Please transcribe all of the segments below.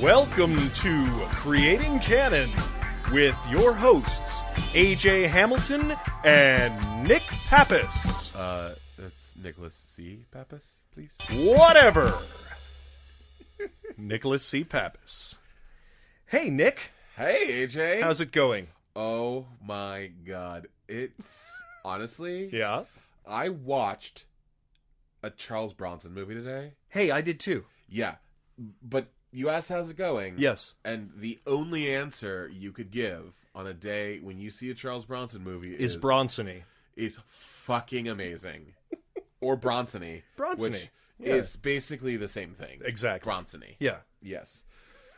Welcome to Creating Canon with your hosts, AJ Hamilton and Nick Pappas. That's Nicholas C. Pappas, please. Whatever. Nicholas C. Pappas. Hey, Nick. Hey, AJ. How's it going? Oh my god. It's honestly, Yeah. I watched a Charles Bronson movie today. Hey, I did too. Yeah. But you asked how's it going? Yes. And the only answer you could give on a day when you see a Charles Bronson movie Is Bronson-y. is fucking amazing. Or Bronson-y. Bronson-y. Which Yeah. is basically the same thing. Exactly. Bronson-y. Yeah. Yes.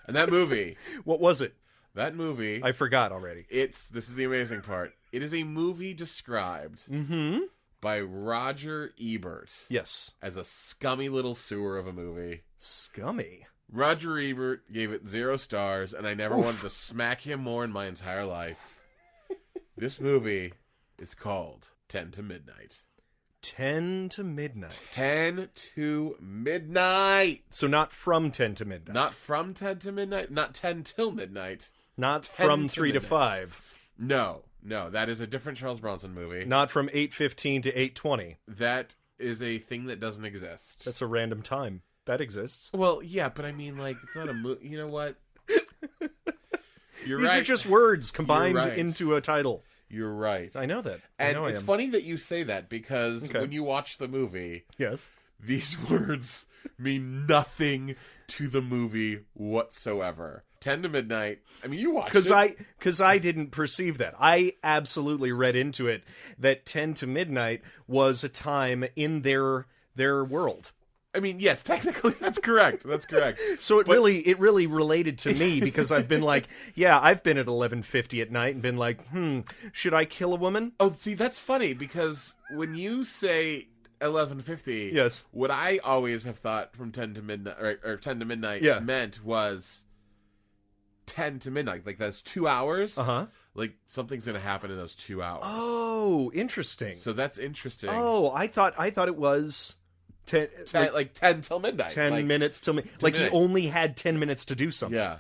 And that movie, What was it? that movie, I forgot already. this is the amazing part. It is a movie described by Roger Ebert Yes. as a scummy little sewer of a movie. Scummy. Roger Ebert gave it 0 stars, and I never wanted to smack him more in my entire life. This movie is called 10 to Midnight. 10 to midnight. 10 to Midnight! So not from 10 to midnight. Not from 10 to midnight, not 10 till midnight. Not 10 from to 3 to midnight. 5. No, that is a different Charles Bronson movie. Not from 8:15 to 8:20. That is a thing that doesn't exist. That's a random time. That exists. Well, yeah, but I mean, like, it's not a movie. You know what? You're These right. are just words combined You're right. into a title. You're right. I know that. And I know it's I am. funny that you say that because Okay. when you watch the movie, Yes. these words mean nothing to the movie whatsoever. 10 to Midnight. I mean, you watched it. Because I didn't perceive that. I absolutely read into it that 10 to midnight was a time in their world. I mean, yes, technically that's correct. That's correct. So it really related to me because I've been like, yeah, I've been at 11:50 at night and been like, should I kill a woman? Oh, see, that's funny because when you say 11:50, Yes. what I always have thought from 10 to midnight or 10 to midnight Yeah. meant was 10 to midnight, like that's 2 hours. Uh-huh. Like something's gonna happen in those 2 hours. Oh, interesting. So that's interesting. Oh, I thought it was 10 like 10 till midnight. 10 like, minutes till like midnight. he only had 10 minutes to do something. Yeah,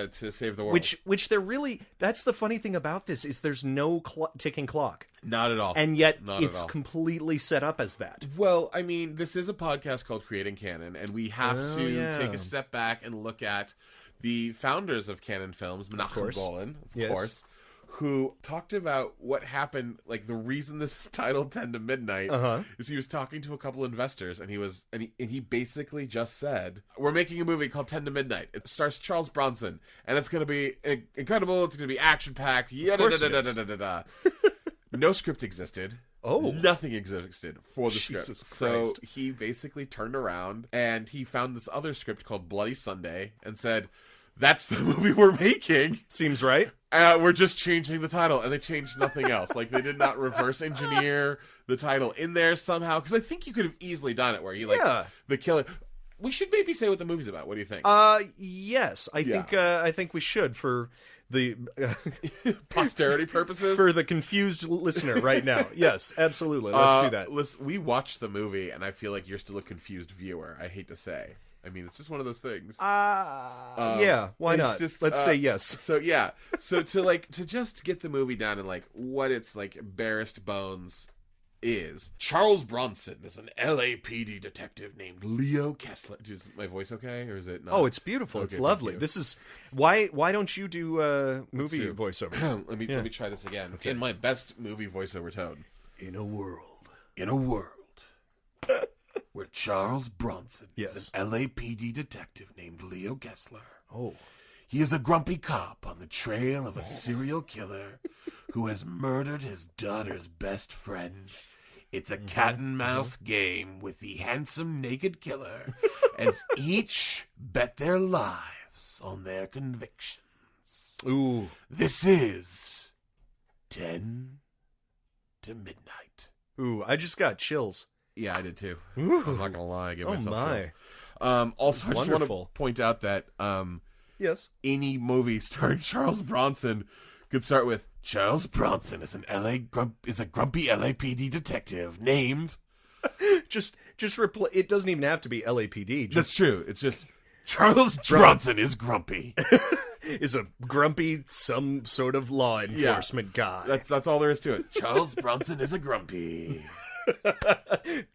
to save the world. Which they're really, that's the funny thing about this is there's no ticking clock. Not at all. And yet Not it's at all. completely set up as that. Well, I mean, this is a podcast called Creating Canon, and we have Oh, to yeah. take a step back and look at the founders of Canon Films, Menachem course. Golan, of Yes. course, who talked about what happened. Like the reason this is titled 10 to Midnight is he was talking to a couple investors, and he basically just said, "We're making a movie called 10 to Midnight. It stars Charles Bronson, and it's going to be incredible. It's going to be action packed. course it is. No script existed." Oh. Nothing existed for the Jesus script. So Christ. he basically turned around and he found this other script called Bloody Sunday and said, "That's the movie we're making. Seems right. We're just changing the title." And they changed nothing else. Like, they did not reverse engineer the title in there somehow. Because I think you could have easily done it where you, like, Yeah. the killer... We should maybe say what the movie's about. What do you think? Yes, Yeah. I think we should for the Posterity purposes? for the confused listener right now. Yes, absolutely. Let's do that. Listen, we watched the movie, and I feel like you're still a confused viewer. I hate to say. I mean, it's just one of those things. Yeah, why it's not? just, Let's say yes. So yeah, so to just get the movie down and like what its like barest bones is. Charles Bronson is an LAPD detective named Leo Kessler. Is my voice okay, or is it not? Oh, it's beautiful. Okay, It's thank lovely. you. This is why don't you do movie do. voiceover? let me try this again in my best movie voiceover tone. In a world where Charles Bronson Yes. is an LAPD detective named Leo Kessler. Oh. He is a grumpy cop on the trail of a serial killer who has murdered his daughter's best friend. It's a cat and mouse game with the handsome naked killer as each bet their lives on their convictions. Ooh. This is 10 to Midnight. Ooh, I just got chills. Yeah, I did too. Ooh. I'm not gonna lie, I give Oh myself my. chills. Also, I just want to Wonderful. point out that Yes. any movie starring Charles Bronson could start with Charles Bronson is a grumpy LAPD detective named. Just it doesn't even have to be LAPD. Just That's true. It's just Charles Bronson is grumpy. Is a grumpy, some sort of law enforcement guy. That's all there is to it. Charles Bronson is a grumpy.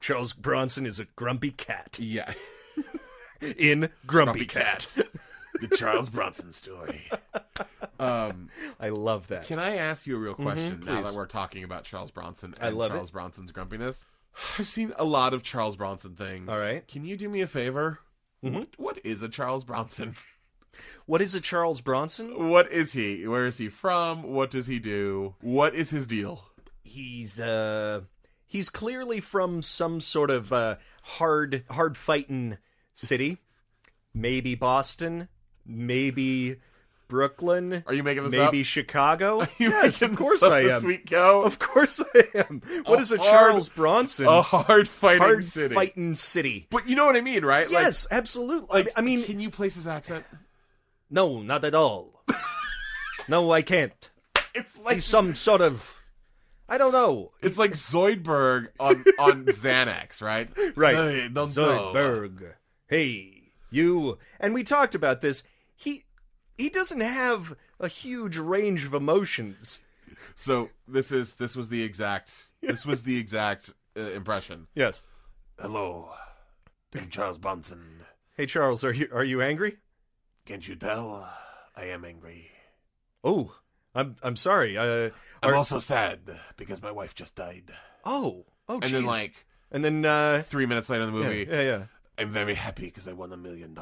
Charles Bronson is a grumpy cat. Yeah. In Grumpy Cat. The Charles Bronson story. I love that. Can I ask you a real question now please. that we're talking about Charles Bronson and love Charles Bronson's grumpiness? I've seen a lot of Charles Bronson things. All right. Can you do me a favor? What is a Charles Bronson? What is a Charles Bronson? What is he? Where is he from? What does he do? What is his deal? He's clearly from some sort of hard fighting city. Maybe Boston, maybe Brooklyn. Are you making this maybe up? Chicago? You Yes, of making course this up I as am. we go? Of course I am. What is a Charles Bronson? A hard fighting city. Fighting city. But you know what I mean, right? Yes, absolutely. Like, I mean, can you place his accent? no, not at all. No, I can't. It's like He's some sort of, I don't know. it's like Zoidberg on Xanax, right? Right. Hey, don't go. Zoidberg. Hey, you. And we talked about this. He doesn't have a huge range of emotions. So this was the exact impression. Yes. Hello, I'm Charles Bronson. Hey Charles, are you angry? Can't you tell? I am angry. Oh, I'm sorry. I'm also sad because my wife just died. Oh, And geez. then and then 3 minutes later in the movie, yeah. I'm very happy because I won $1 million.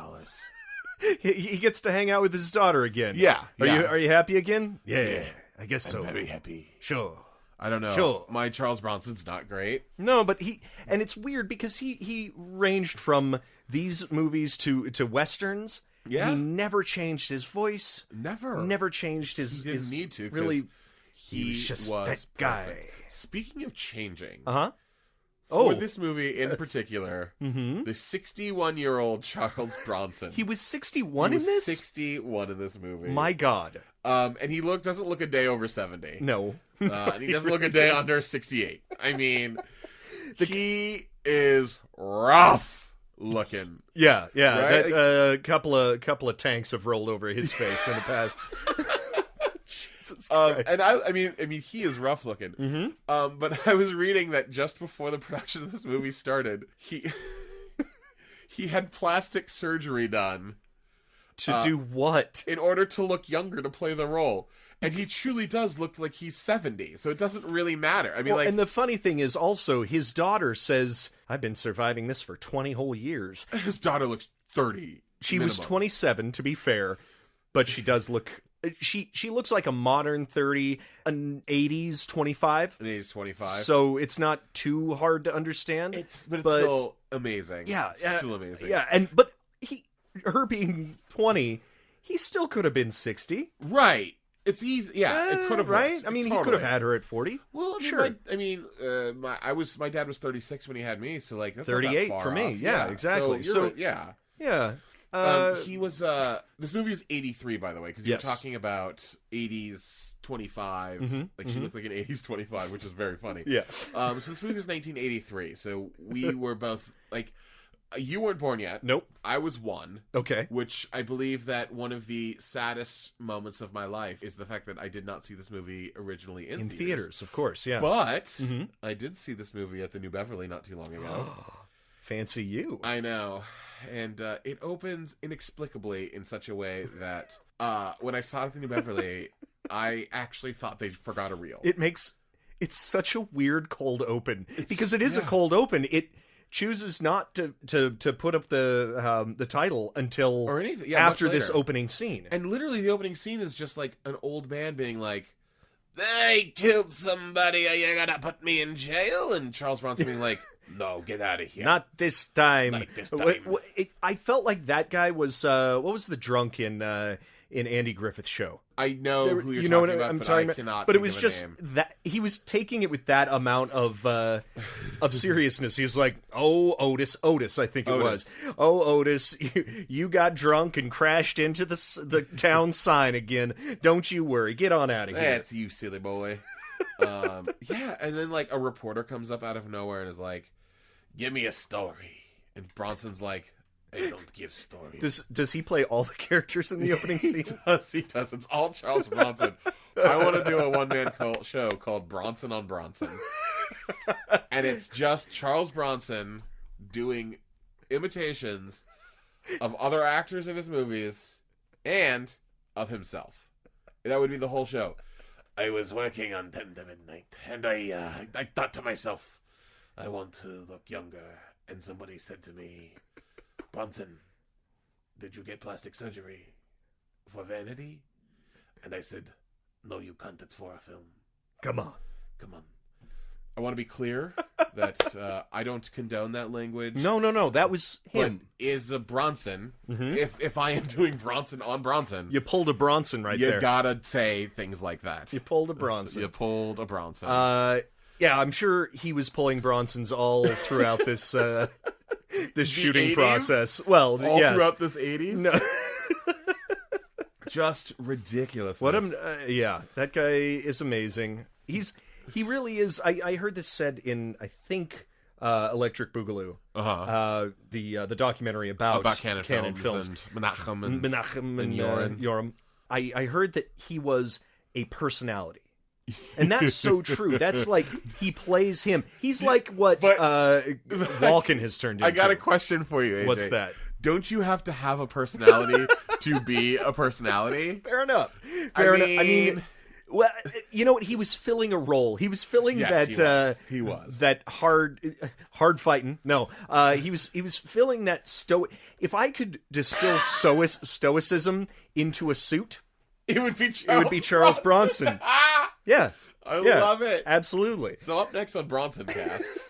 He gets to hang out with his daughter again. Yeah. Are you happy again? Yeah. I guess so. I'm very happy. Sure. I don't know. Sure. My Charles Bronson's not great. No, but and it's weird because he ranged from these movies to westerns. Yeah. He never changed his voice. Never changed his. He didn't his need to. Really. He was just was that guy. perfect. Speaking of changing, For for this movie in particular, Mm-hmm. the 61-year-old Charles Bronson. He was 61 He in was this. 61 in this movie. My God. And he doesn't look a day over 70. No. And he doesn't look a day under 68. I mean, he is rough looking. Yeah. Right? That couple of tanks have rolled over his face in the past. Jesus Christ. And I mean, he is rough looking. Mm-hmm. But I was reading that just before the production of this movie started, he had plastic surgery done To do what? in order to look younger to play the role. And he truly does look like he's 70, so it doesn't really matter. I mean, Well, and the funny thing is also his daughter says, I've been surviving this for 20 whole years. his daughter looks 30. She was 27, to be fair, but she does look... She looks like a modern 30, an 80s 25. And he's 25. So it's not too hard to understand. But it's still amazing. Yeah, It's still amazing. Yeah, but her being 20, he still could have been 60. Right. It's easy. Yeah, it could have right. worked. I mean, Totally. he could have had her at 40. Well, sure. My dad was 36 when he had me, so like that's 38 not that far for me. off. Yeah, exactly. So, So right. Yeah. Yeah. He was. This movie was 83, by the way, because Yes. you're talking about 80s 25. Like she looked like an 80s 25, which is very funny. Yeah. So this movie was 1983. So we were both like, you weren't born yet. Nope. I was 1. Okay. Which I believe that one of the saddest moments of my life is the fact that I did not see this movie originally in theaters, of course. Yeah. But I did see this movie at the New Beverly not too long ago. Fancy you. I know. And it opens inexplicably in such a way that when I saw it at the New Beverly, I actually thought they forgot a reel. It's such a weird cold open because it is a cold open. It chooses not to put up the title until Or anything. after much this later. opening scene. And literally the opening scene is just like an old man being like, they killed somebody, are you gonna put me in jail? And Charles Bronson being like, no, get out of here. Not this time. Not this time. I felt like that guy was what was the drunk in Andy Griffith's show? I know who you're you know talking what about, I'm but talking I about. cannot But it think was of a just name. that he was taking it with that amount of seriousness. He was like, "Oh, Otis, I think it was. Oh, Otis, you got drunk and crashed into the town sign again. Don't you worry. Get on out of here." That's you, silly boy. Yeah, and then like a reporter comes up out of nowhere and is like, give me a story. And Bronson's like, I don't give stories. Does he play all the characters in the opening scene? He does. It's all Charles Bronson. I want to do a one-man show called Bronson on Bronson. And it's just Charles Bronson doing imitations of other actors in his movies and of himself. That would be the whole show. I was working on 10 to midnight, and I thought to myself, I want to look younger. And somebody said to me, Bronson, did you get plastic surgery for vanity? And I said, no, you can't. It's for a film. Come on. I want to be clear that I don't condone that language. No. That was him. But is a Bronson. If I am doing Bronson on Bronson, You pulled a Bronson there. You gotta say things like that. You pulled a Bronson. You pulled a Bronson. Yeah, I'm sure he was pulling Bronsons all throughout this this shooting 80s? process. Well, all yes. throughout this 80s? No. Just ridiculous. Yeah, that guy is amazing. He really is. I heard this said in, I think, Electric Boogaloo, the documentary about Cannon films and Menachem and Yoram. I heard that he was a personality. And that's so true. That's like, he plays him. He's like what Walken has turned into. I got a question for you, AJ. What's that? Don't you have to have a personality to be a personality? Fair enough. I mean, well, you know what? He was filling a role. He was filling he was that hard fighting. No, he was filling that If I could distill stoicism into a suit, it would be Charles Bronson. Yeah, I love it. Absolutely. So up next on Bronson Cast,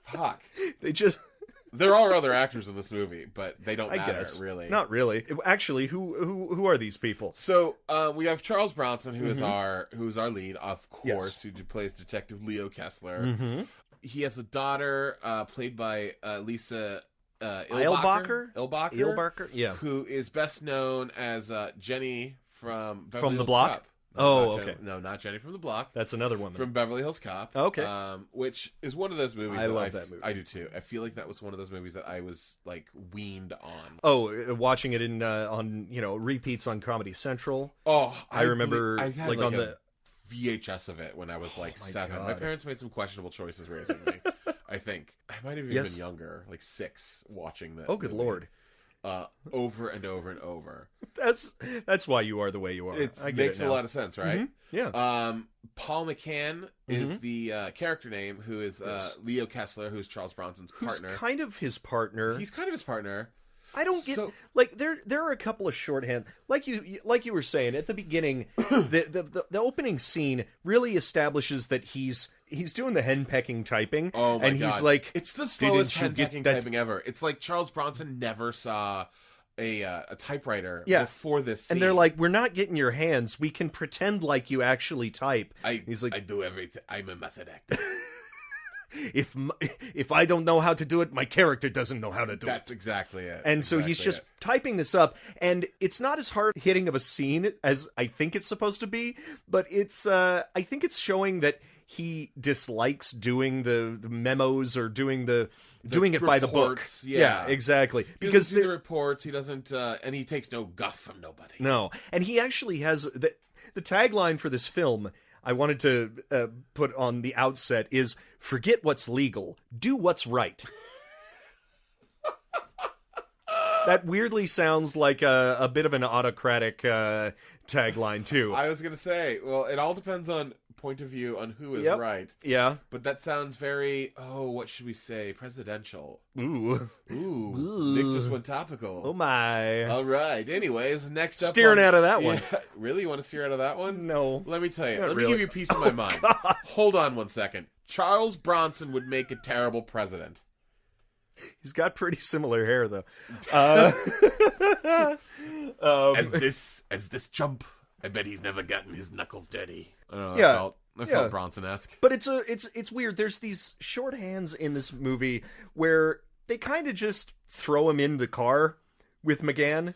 fuck. There are other actors in this movie, but they don't matter, really. Not really. Actually, who are these people? So we have Charles Bronson, who is our lead, of course, who plays Detective Leo Kessler. Mm-hmm. He has a daughter played by Lisa Ilbacher, yeah, who is best known as Jenny from Beverly from the Hills Block. Cop. Okay. No, not Jenny from the Block. That's another one. From Beverly Hills Cop. Okay. Which is one of those movies. I love that movie. I do too. I feel like that was one of those movies that I was like weaned on. Oh, watching it on repeats on Comedy Central. Oh, I remember I had like on the VHS of it when I was like 7. God. My parents made some questionable choices raising me. I think I might have even been younger, like 6, watching that. Oh, good Lord. Over and over and over. That's why you are the way you are. It makes a lot of sense, right? Mm-hmm. Yeah. Paul McCann is the character name, who is Leo Kessler, who's Charles Bronson's partner. Who's kind of his partner. He's kind of his partner. I don't get like there are a couple of shorthand like you were saying at the beginning. the opening scene really establishes that he's doing the henpecking typing. Oh my God. He's like, it's the slowest henpecking typing ever. It's like Charles Bronson never saw a typewriter before this scene. And they're like, we're not getting your hands. We can pretend like you actually type. He's like, I do everything. I'm a method actor. If I don't know how to do it, my character doesn't know how to do it. That's exactly it. And so he's just typing this up, and it's not as hard hitting of a scene as I think it's supposed to be, but it's I think it's showing that he dislikes doing the memos or doing it reports, by the book. Yeah, exactly. Because the reports, he doesn't, and he takes no guff from nobody. No, and he actually has the tagline for this film. I wanted to put on the outset is forget what's legal, do what's right. That weirdly sounds like a bit of an autocratic tagline too. I was going to say, well, it all depends on point of view on who is right. Yeah. But that sounds very, what should we say? Presidential. Ooh. Nick just went topical. Oh my. All right. Anyways, next up. Steering out of that one. Really? You want to steer out of that one? No. Let me tell you. Not Let really. me give you a piece of my mind. God. Hold on one second. Charles Bronson would make a terrible president. He's got pretty similar hair, though. As this jump, I bet he's never gotten his knuckles dirty. I don't know. Yeah. I felt Bronson-esque. But it's weird. There's these shorthands in this movie where they kind of just throw him in the car with McGann.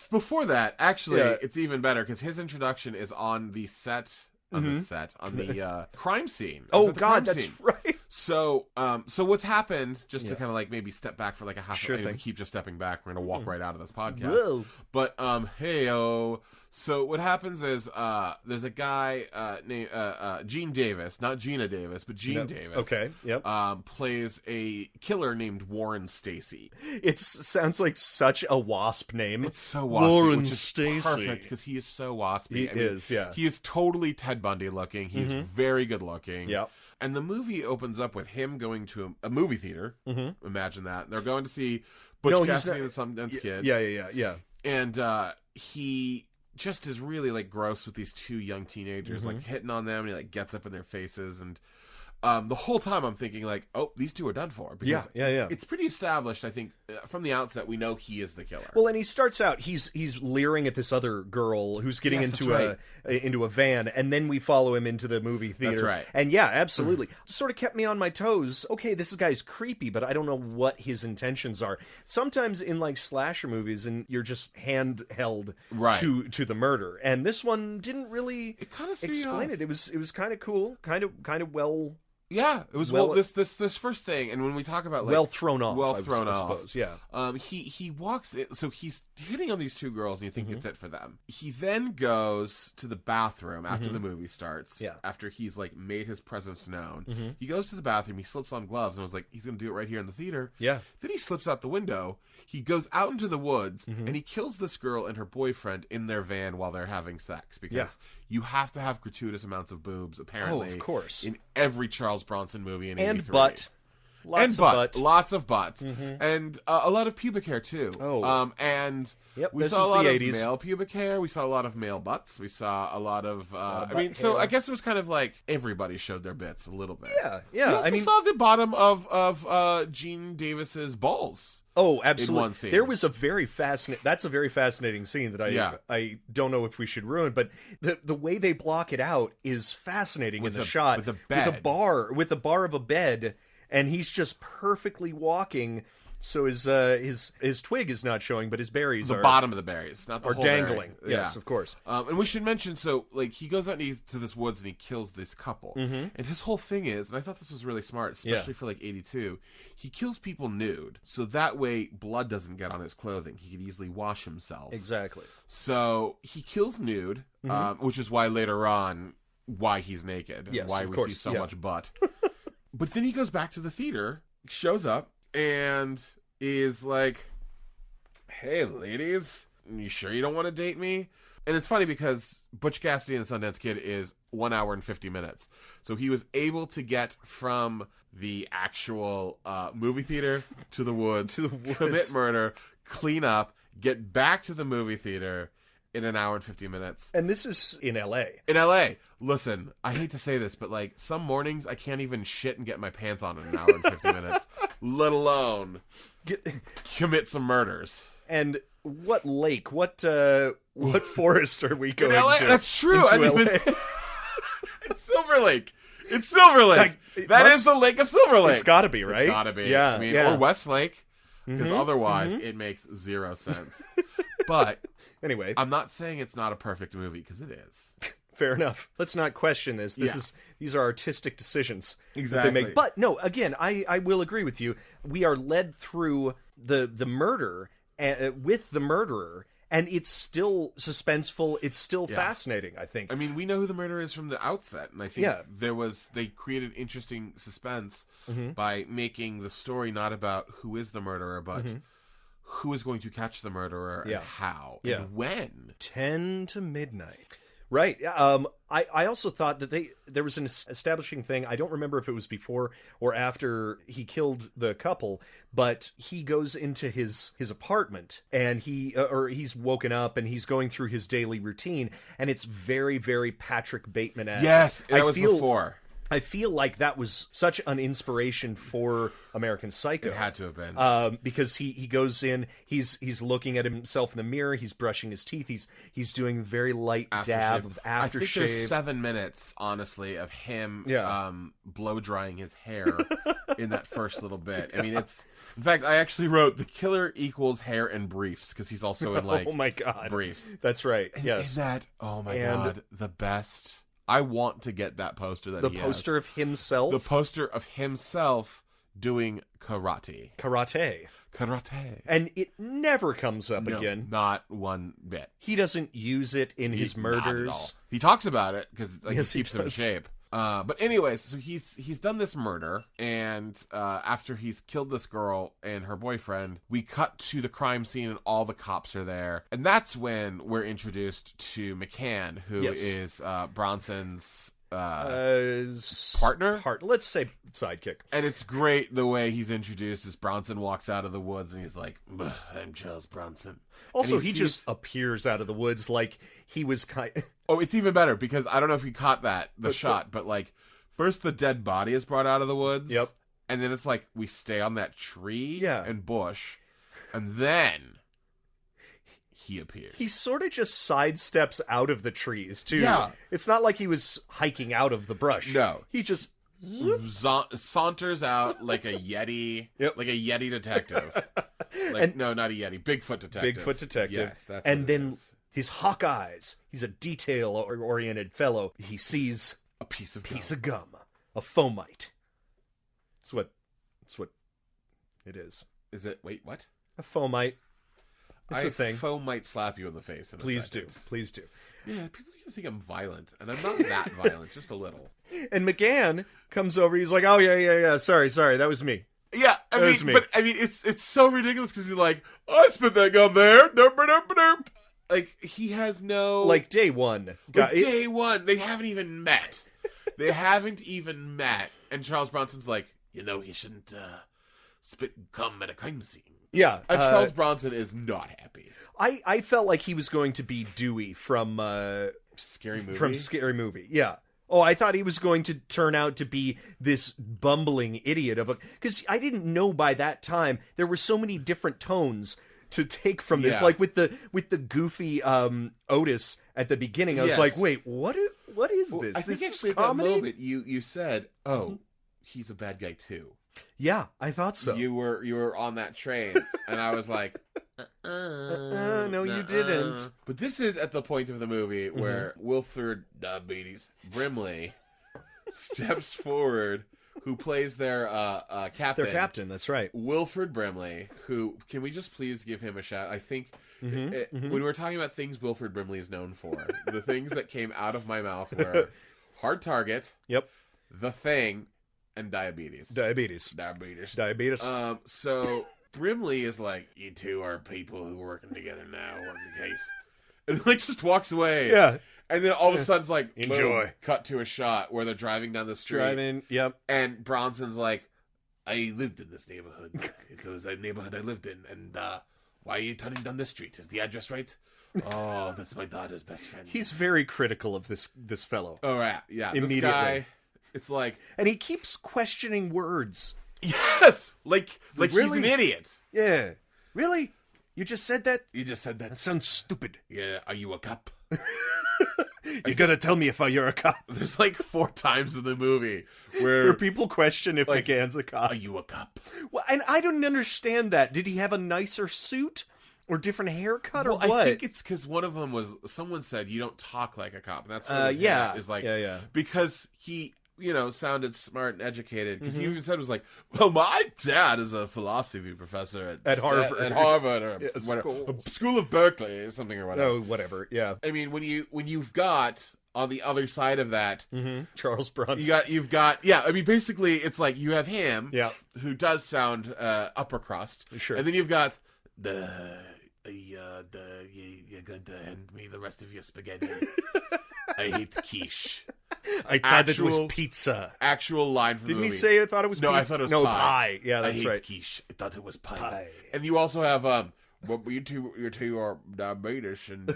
Before that, actually, it's even better because his introduction is on the set. On the crime scene. Oh God, that's right. So what's happened, just to kind of like maybe step back for like a half Sure we keep just stepping back. We're going to walk right out of this podcast. Whoa. But, hey-o. So what happens is there's a guy named Gene Davis, not Gina Davis, but Gene Davis. Okay, yep. Plays a killer named Warren Stacy. It sounds like such a wasp name. It's so waspy, Warren which is Stacy. perfect because he is so waspy. He is, yeah. He is totally Ted Bundy looking. He's very good looking. Yep. And the movie opens up with him going to a movie theater. Imagine that. They're going to see Butch Cassidy and the Sundance Kid. Yeah. And he just is really like gross with these two young teenagers, like hitting on them, and he like gets up in their faces, and the whole time I'm thinking like, oh, these two are done for. Because yeah. it's pretty established, I think, from the outset, we know he is the killer. Well, and he starts out, he's leering at this other girl who's getting into a van, and then we follow him into the movie theater. That's right. And yeah, absolutely. Sort of kept me on my toes. Okay, this guy's creepy, but I don't know what his intentions are. Sometimes in like slasher movies, and you're just handheld to the murder. And this one didn't really explain it. It was kind of cool, kind of well. Yeah, it was this first thing, and when we talk about like well thrown off, I suppose, yeah. He walks in, so he's hitting on these two girls, and you think it's it for them. He then goes to the bathroom after the movie starts. Yeah. After he's like made his presence known, he goes to the bathroom. He slips on gloves, and I was like, he's gonna do it right here in the theater. Yeah. Then he slips out the window. He goes out into the woods, and he kills this girl and her boyfriend in their van while they're having sex, because you have to have gratuitous amounts of boobs, apparently. Oh, of course. In every Charles Bronson movie in 83. And butt. Lots of butt. And a lot of pubic hair, too. Oh. And we this saw was a lot the of 80s. male pubic hair. We saw a lot of male butts. We saw a lot of... hair. I guess it was kind of like everybody showed their bits a little bit. Yeah. We also saw the bottom of Gene Davis's balls. Oh, absolutely. In one scene. There was a very fascinating scene that I don't know if we should ruin, but the way they block it out is fascinating in the shot. With a bed. With the bar of a bed, and he's just perfectly walking. So his twig is not showing, but his berries the bottom of the berries, not the whole dangling. Berry. Yes, of course. And we should mention, so like he goes out into this woods and he kills this couple, and his whole thing is, and I thought this was really smart, especially for like 82. He kills people nude, so that way blood doesn't get on his clothing. He could easily wash himself. Exactly. So he kills nude, which is why later on why he's naked, yes, why we see so much butt. But then he goes back to the theater, shows up, and is like, hey, ladies, you sure you don't want to date me? And it's funny because Butch Cassidy and the Sundance Kid is 1 hour and 50 minutes. So he was able to get from the actual movie theater to the woods, commit murder, clean up, get back to the movie theater in 1 hour and 50 minutes. And this is in L.A. In L.A. Listen, I hate to say this, but like some mornings I can't even shit and get my pants on in 1 hour and 50 minutes, let alone commit some murders. And what lake? What forest are we going in LA? to? That's true. Into I mean, LA? It's Silver Lake. It's Silver Lake. That is the Lake of Silver Lake. It's got to be, right? It's got to be. Yeah. I mean, or Westlake, because otherwise it makes zero sense. But anyway, I'm not saying it's not a perfect movie, because it is. Fair enough. Let's not question this. These are artistic decisions that they Exactly. make. But no, again, I will agree with you. We are led through the murder with the murderer, and it's still suspenseful. It's still fascinating, I think. I mean, we know who the murderer is from the outset, and I think they created interesting suspense by making the story not about who is the murderer, but who is going to catch the murderer and how and when. 10 to midnight. Right. I also thought that there was an establishing thing. I don't remember if it was before or after he killed the couple, but he goes into his apartment, and he's woken up and he's going through his daily routine, and it's very, very Patrick Bateman-esque. Yes, that was before. I feel like that was such an inspiration for American Psycho. It had to have been. Because he goes in, he's looking at himself in the mirror, he's brushing his teeth, he's doing very light dab of aftershave. I think there's 7 minutes, honestly, of him blow drying his hair in that first little bit. I mean, it's... In fact, I actually wrote, the killer equals hair and briefs, because he's also in, like, oh my God. briefs. That's right, yes. Is that, oh my God, the best I want to get that poster that The he poster has. of himself? The poster of himself doing karate. Karate. Karate. And it never comes up again. Not one bit. He doesn't use it in his Not at all. murders. He talks about it because Yes, he keeps him in does. shape. But anyways, so he's done this murder, and after he's killed this girl and her boyfriend, we cut to the crime scene and all the cops are there. And that's when we're introduced to McCann, who Yes. is Bronson's Partner? Let's say sidekick. And it's great the way he's introduced as Bronson walks out of the woods and he's like, I'm Charles Bronson. Also, And he just appears out of the woods like he was Oh, it's even better because I don't know if you caught the shot, but like first the dead body is brought out of the woods. Yep. And then it's like we stay on that tree and bush. And then he appears. He sort of just sidesteps out of the trees, too. Yeah. It's not like he was hiking out of the brush. No. He just... saunters out like a Yeti, like a Yeti detective. No, not a Yeti, Bigfoot detective. Bigfoot detective. Yes, that's and what then it is. his hawk eyes. He's a detail-oriented fellow. He sees a piece of gum, a fomite. That's what it is. Is it? Wait, what? A fomite. It's a thing. Foe might slap you in the face. Please do. Please do. Yeah, people think I'm violent, and I'm not that violent, just a little. And McGann comes over. He's like, "Oh yeah. Sorry, that was me." Yeah, I mean, it's so ridiculous because he's like, I spit that gum there. Derp. Like he has no like day one. Day one, they haven't even met. And Charles Bronson's like, he shouldn't spit gum at a crime scene. Yeah, Charles Bronson is not happy. I felt like he was going to be Dewey from Scary Movie. From Scary Movie, yeah. Oh, I thought he was going to turn out to be this bumbling idiot because I didn't know by that time there were so many different tones to take from this. Yeah. Like with the goofy Otis at the beginning, I was like, wait, what is this? I think this actually at comedy? that moment you said, "Oh, he's a bad guy too." Yeah, I thought so. You were on that train, and I was like, no, you didn't. But this is at the point of the movie where Wilford Diabetes Brimley steps forward, who plays their captain. Their captain, that's right. Wilford Brimley, who, can we just please give him a shout? I think when we're talking about things Wilford Brimley is known for, the things that came out of my mouth were Hard Target, Yep, The Thing, and Diabetes. So Brimley is like, you two are people who are working together now, working the case. And like just walks away. Yeah. And then all of a sudden it's like, enjoy. Boom, cut to a shot where they're driving down the street. Yep. And Bronson's like, I lived in this neighborhood. It was a neighborhood I lived in. And why are you turning down this street? Is the address right? Oh, that's my daughter's best friend. He's very critical of this fellow. Oh, right. Yeah. Immediately. This guy, it's like... And he keeps questioning words. Yes! Like really? He's an idiot. Yeah. Really? You just said that? You just said that. That sounds stupid. Yeah, are you a cop? You gotta tell me if you're a cop. There's like 4 times in the movie where people question if McGann's a cop. Are you a cop? Well, and I don't understand that. Did he have a nicer suit or different haircut or what? I think it's because one of them was, someone said you don't talk like a cop. And that's what is like. Yeah. Because he, sounded smart and educated. Because he even said, was like, well, my dad is a philosophy professor at Harvard. At Harvard or School of Berkeley or something or whatever. Oh, whatever. Yeah. I mean, when you've got on the other side of that, Charles Bronson. You've got I mean, basically, it's like you have him, who does sound upper crust, sure, and then you've got you're going to hand me the rest of your spaghetti. I hate quiche. I thought it was pizza. Actual line from the movie. Didn't he say I thought it was pizza? No, I thought it was pie. Yeah, that's right. I hate quiche. I thought it was pie. And you also have but you two are diabetes and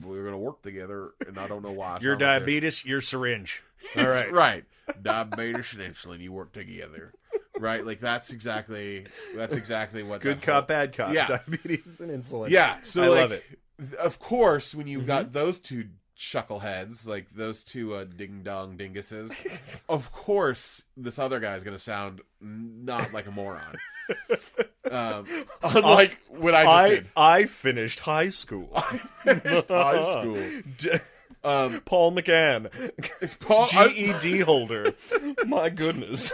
we're gonna work together, and I don't know why. Your diabetes, your syringe. All right. Right. Diabetes and insulin, you work together. Right? Like that's exactly what good cop, bad cop. Yeah. Diabetes and insulin. Yeah. So I love it. Of course, when you've got those two chuckleheads, like those two ding dong dinguses, of course this other guy is gonna sound not like a moron. Unlike what I just did. I finished high school. High school. Paul McGann, Paul, GED holder. My goodness.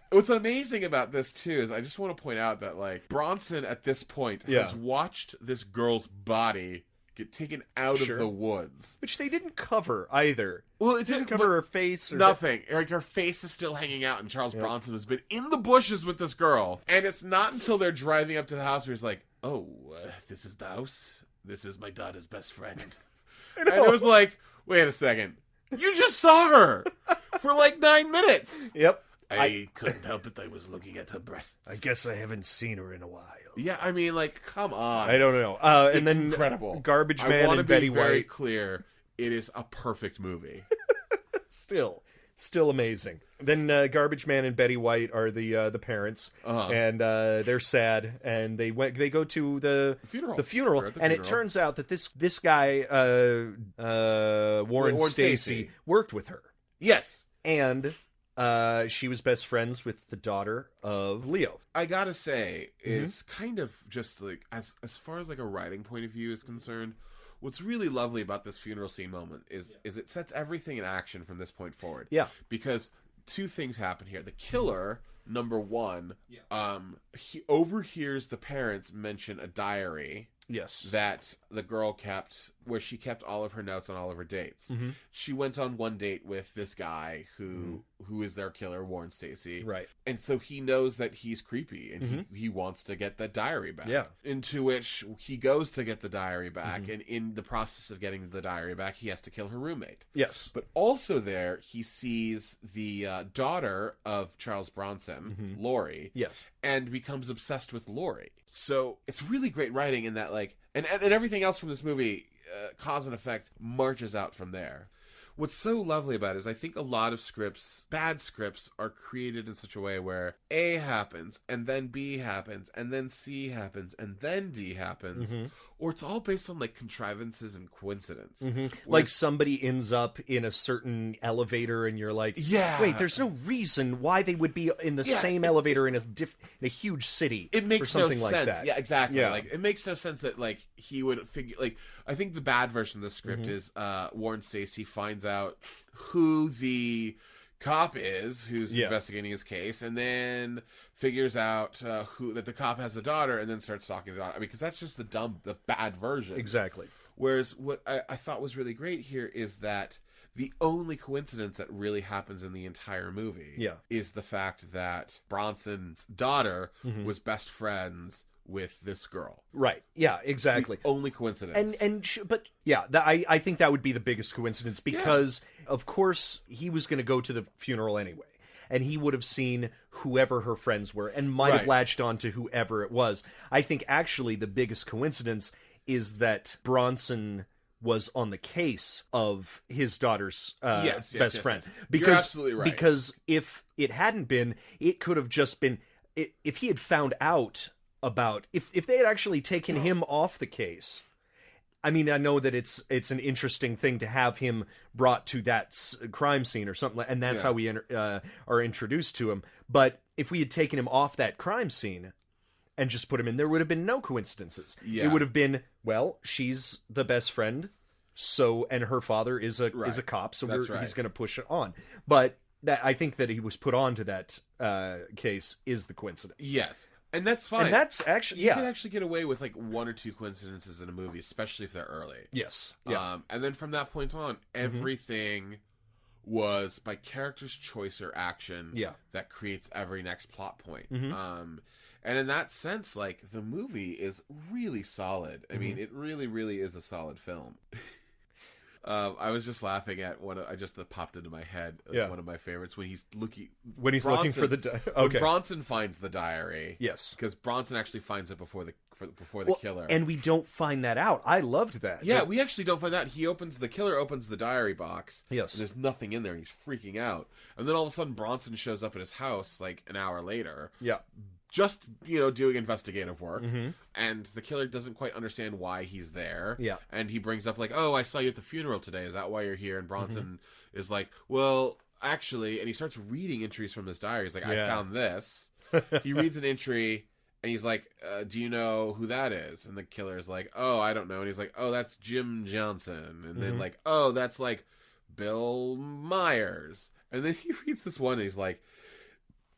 What's amazing about this too is I just want to point out that like Bronson at this point has watched this girl's body get taken out of the woods, which they didn't cover either. Well, it didn't cover her face or nothing. Like her face is still hanging out, and Charles Bronson has been in the bushes with this girl. And it's not until they're driving up to the house where he's like, "Oh, this is the house. This is my daughter's best friend." And it was like, wait a second, you just saw her for like 9 minutes. Yep. I couldn't help it. I was looking at her breasts. I guess I haven't seen her in a while. Yeah, I mean, like, come on. I don't know. And it's then incredible. Garbage Man and Betty White. Very clear. It is a perfect movie. Still amazing. Then Garbage Man and Betty White are the parents, and they're sad, and they go to the funeral, and it turns out that this guy Warren Stacy worked with her. Yes, and she was best friends with the daughter of Leo. I gotta say, it's kind of just like as far as like a writing point of view is concerned. What's really lovely about this funeral scene moment is it sets everything in action from this point forward. Yeah. Because two things happen here. The killer, number one, he overhears the parents mention a diary. Yes. That the girl kept, where she kept all of her notes on all of her dates. Mm-hmm. She went on one date with this guy who is their killer, Warren Stacy. Right. And so he knows that he's creepy, and he wants to get that diary back. Yeah. Into which he goes to get the diary back, and in the process of getting the diary back, he has to kill her roommate. Yes. But also there, he sees the daughter of Charles Bronson, Lori. Yes. And becomes obsessed with Lori. So it's really great writing in that, like, and everything else from this movie, cause and effect, marches out from there. What's so lovely about it is I think a lot of scripts, bad scripts, are created in such a way where A happens, and then B happens, and then C happens, and then D happens. Or it's all based on, like, contrivances and coincidence. Like somebody ends up in a certain elevator, and you're like, wait, there's no reason why they would be in the same elevator in a huge city. It makes or something no like sense. that. Yeah, exactly. Yeah. Like, it makes no sense that, like, he would figure, like, I think the bad version of the script is Warren Stacy finds out who the cop is who's investigating his case, and then figures out that the cop has a daughter, and then starts stalking the daughter. I mean, because that's just the bad version. Exactly. Whereas what I thought was really great here is that the only coincidence that really happens in the entire movie is the fact that Bronson's daughter was best friends with this girl. Right. Yeah, exactly. The only coincidence. But yeah, I think that would be the biggest coincidence because of course he was going to go to the funeral anyway, and he would have seen whoever her friends were and might have latched on to whoever it was. I think actually the biggest coincidence is that Bronson was on the case of his daughter's best friend. Because, you're absolutely right. Because if it hadn't been, it could have just been, if he had found out about, if they had actually taken him off the case. I mean, I know that it's an interesting thing to have him brought to that crime scene or something, and that's how we are introduced to him. But if we had taken him off that crime scene and just put him in, there would have been no coincidences. Yeah. It would have been, well, she's the best friend, and her father is a cop, so he's going to push it on. But I think that he was put on to that case is the coincidence. Yes. And that's fine. And that's actually, you can actually get away with like one or two coincidences in a movie, especially if they're early. Yes. Yeah. And then from that point on, everything was by character's choice or action that creates every next plot point. And in that sense, like, the movie is really solid. I mean, it really, really is a solid film. I was just laughing at that popped into my head. One of my favorites when he's looking for the when Bronson finds the diary. Yes, because Bronson actually finds it before the killer, and we don't find that out. I loved that. Yeah, we actually don't find that. The killer opens the diary box. Yes, and there's nothing in there, and he's freaking out. And then all of a sudden, Bronson shows up at his house like an hour later. Yeah. Just, doing investigative work, and the killer doesn't quite understand why he's there. Yeah. And he brings up, like, oh, I saw you at the funeral today. Is that why you're here? And Bronson is like, well, actually, and he starts reading entries from his diary. He's like, I found this. He reads an entry, And he's like, do you know who that is? And the killer's like, oh, I don't know. And he's like, oh, that's Jim Johnson. And then like, oh, that's like Bill Myers. And then he reads this one and he's like,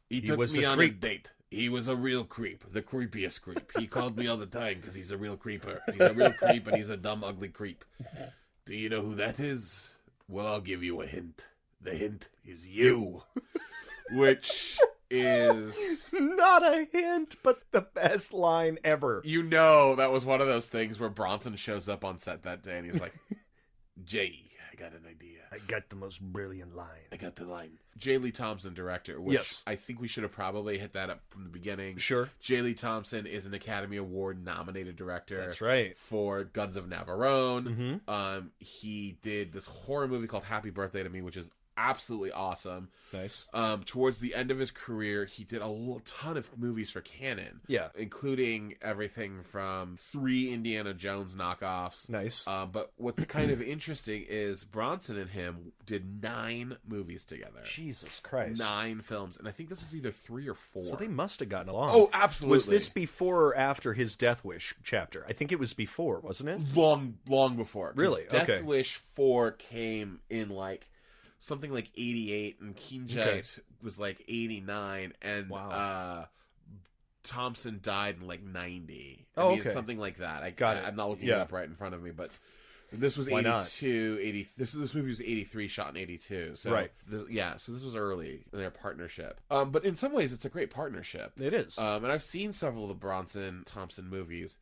he took me on a date. He was a real creep, the creepiest creep. He called me all the time because he's a real creeper. He's a real creep and he's a dumb, ugly creep. Do you know who that is? Well, I'll give you a hint. The hint is you. Which is... not a hint, but the best line ever. You know that was one of those things where Bronson shows up on set that day and he's like, Jay, I got an idea. I got the most brilliant line. I got the line. J. Lee Thompson, director, which I think we should have probably hit that up from the beginning. Sure. J. Lee Thompson is an Academy Award nominated director. That's right. For Guns of Navarone. He did this horror movie called Happy Birthday to Me, which is absolutely awesome. Nice. Towards the end of his career, he did a ton of movies for Canon. Yeah. Including everything from 3 Indiana Jones knockoffs. Nice. But what's kind of interesting is Bronson and him did 9 movies together. Jesus Christ. 9 films. And I think this was either 3 or 4. So they must have gotten along. Oh, absolutely. Was this before or after his Death Wish chapter? I think it was before, wasn't it? Long before. Really? Death Wish 4 came in like something like 88, and Keenjite was like 89, and Thompson died in like 90. I mean, something like that. I'm not looking it up right in front of me, but this was 82, 80. This movie was 83, shot in 82. So right. So this was early in their partnership. But in some ways, it's a great partnership. It is. And I've seen several of the Bronson-Thompson movies.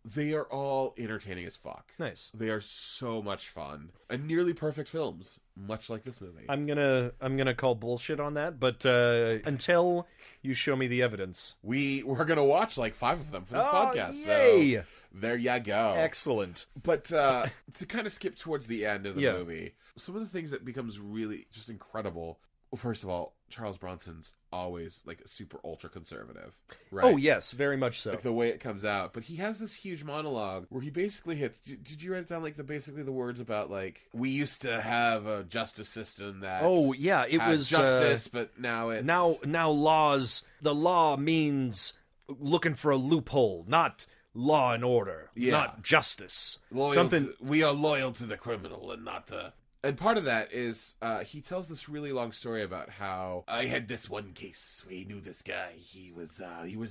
They are all entertaining as fuck. Nice. They are so much fun and nearly perfect films, much like this movie. I'm gonna call bullshit on that, but until you show me the evidence, we're gonna watch like 5 of them for this podcast. Yay! So there you go. Excellent. But to kind of skip towards the end of the movie, some of the things that becomes really just incredible. Well, first of all, Charles Bronson's always like super ultra conservative, right? Oh yes, very much so. Like the way it comes out, but he has this huge monologue where he basically hits. Did you write it down? Like basically the words about like we used to have a justice system that it was justice, but now it's now laws. The law means looking for a loophole, not law and order, not justice. We are loyal to the criminal and not the. And part of that is he tells this really long story about how I had this one case. We knew this guy. He was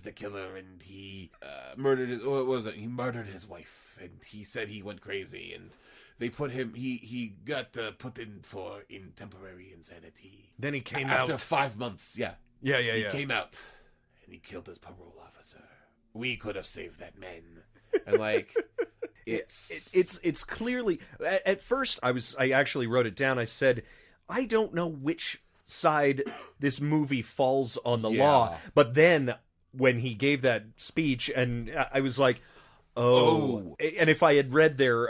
the killer, and he murdered his. What was it? He murdered his wife, and he said he went crazy, and they put him. He got put in temporary insanity. Then he came after out 5 months. Yeah. He came out, and he killed his parole officer. We could have saved that man, and like. It's clearly at first I actually wrote it down. I said I don't know which side this movie falls on the law, but then when he gave that speech and I was like, oh. And if I had read their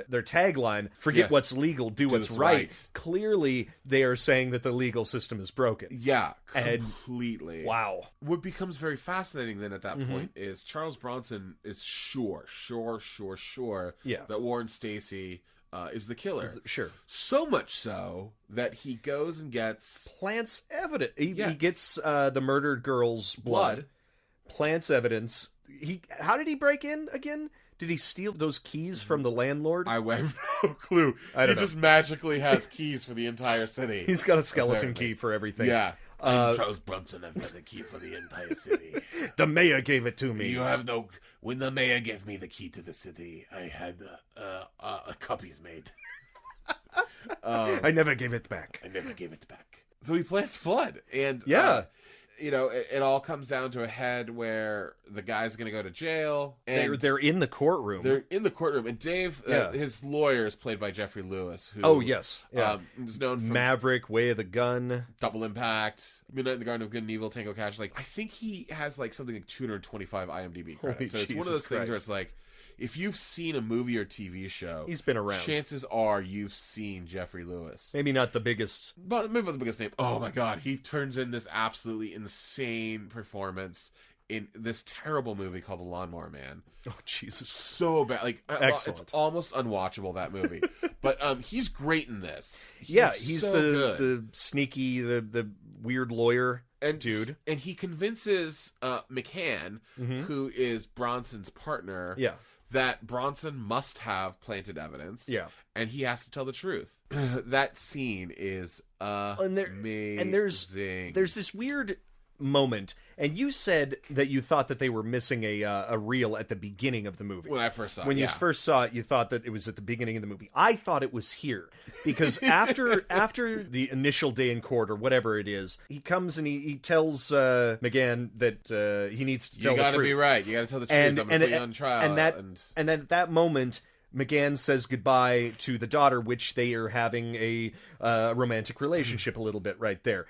tagline, forget what's legal, do what's right. Clearly they are saying that the legal system is broken. Yeah, completely. And, wow. What becomes very fascinating then at that point is Charles Bronson is sure that Warren Stacy is the killer. Sure. So much so that he goes and gets... plants evidence. He gets the murdered girl's blood. Plants evidence. How did he break in again? Did he steal those keys from the landlord? I have no clue. He just magically has keys for the entire city. He's got a skeleton key for everything. Yeah. I'm Charles Bronson. I've got the key for the entire city. The mayor gave it to me. You have no... When the mayor gave me the key to the city, I had copies made. I never gave it back. So he plants blood. And... it all comes down to a head where the guy's going to go to jail. And they're in the courtroom. And Dave, his lawyer, is played by Jeffrey Lewis. Who, is known for Maverick, Way of the Gun, Double Impact, Midnight in the Garden of Good and Evil, Tango Cash. Like I think he has like something like 225 IMDb credits. So it's one of those things where it's like, if you've seen a movie or TV show, he's been around. Chances are you've seen Jeffrey Lewis. Maybe not the biggest, but maybe not the biggest name. Oh my God, he turns in this absolutely insane performance in this terrible movie called The Lawnmower Man. Oh Jesus, so bad. Like excellent. It's almost unwatchable, that movie. But he's great in this. He's so the sneaky, the weird lawyer. dude. And he convinces McCann, who is Bronson's partner, that Bronson must have planted evidence. Yeah. And he has to tell the truth. That scene is amazing. And there's this weird moment, and you said that you thought that they were missing a reel at the beginning of the movie. When I first saw it, when you first saw it, you thought that it was at the beginning of the movie. I thought it was here, because after the initial day in court or whatever it is, he comes and he tells McGann that he needs to tell the truth. You gotta be right. You gotta tell the truth. I'm gonna put you on trial. And then at that moment, McGann says goodbye to the daughter, which they are having a romantic relationship a little bit right there.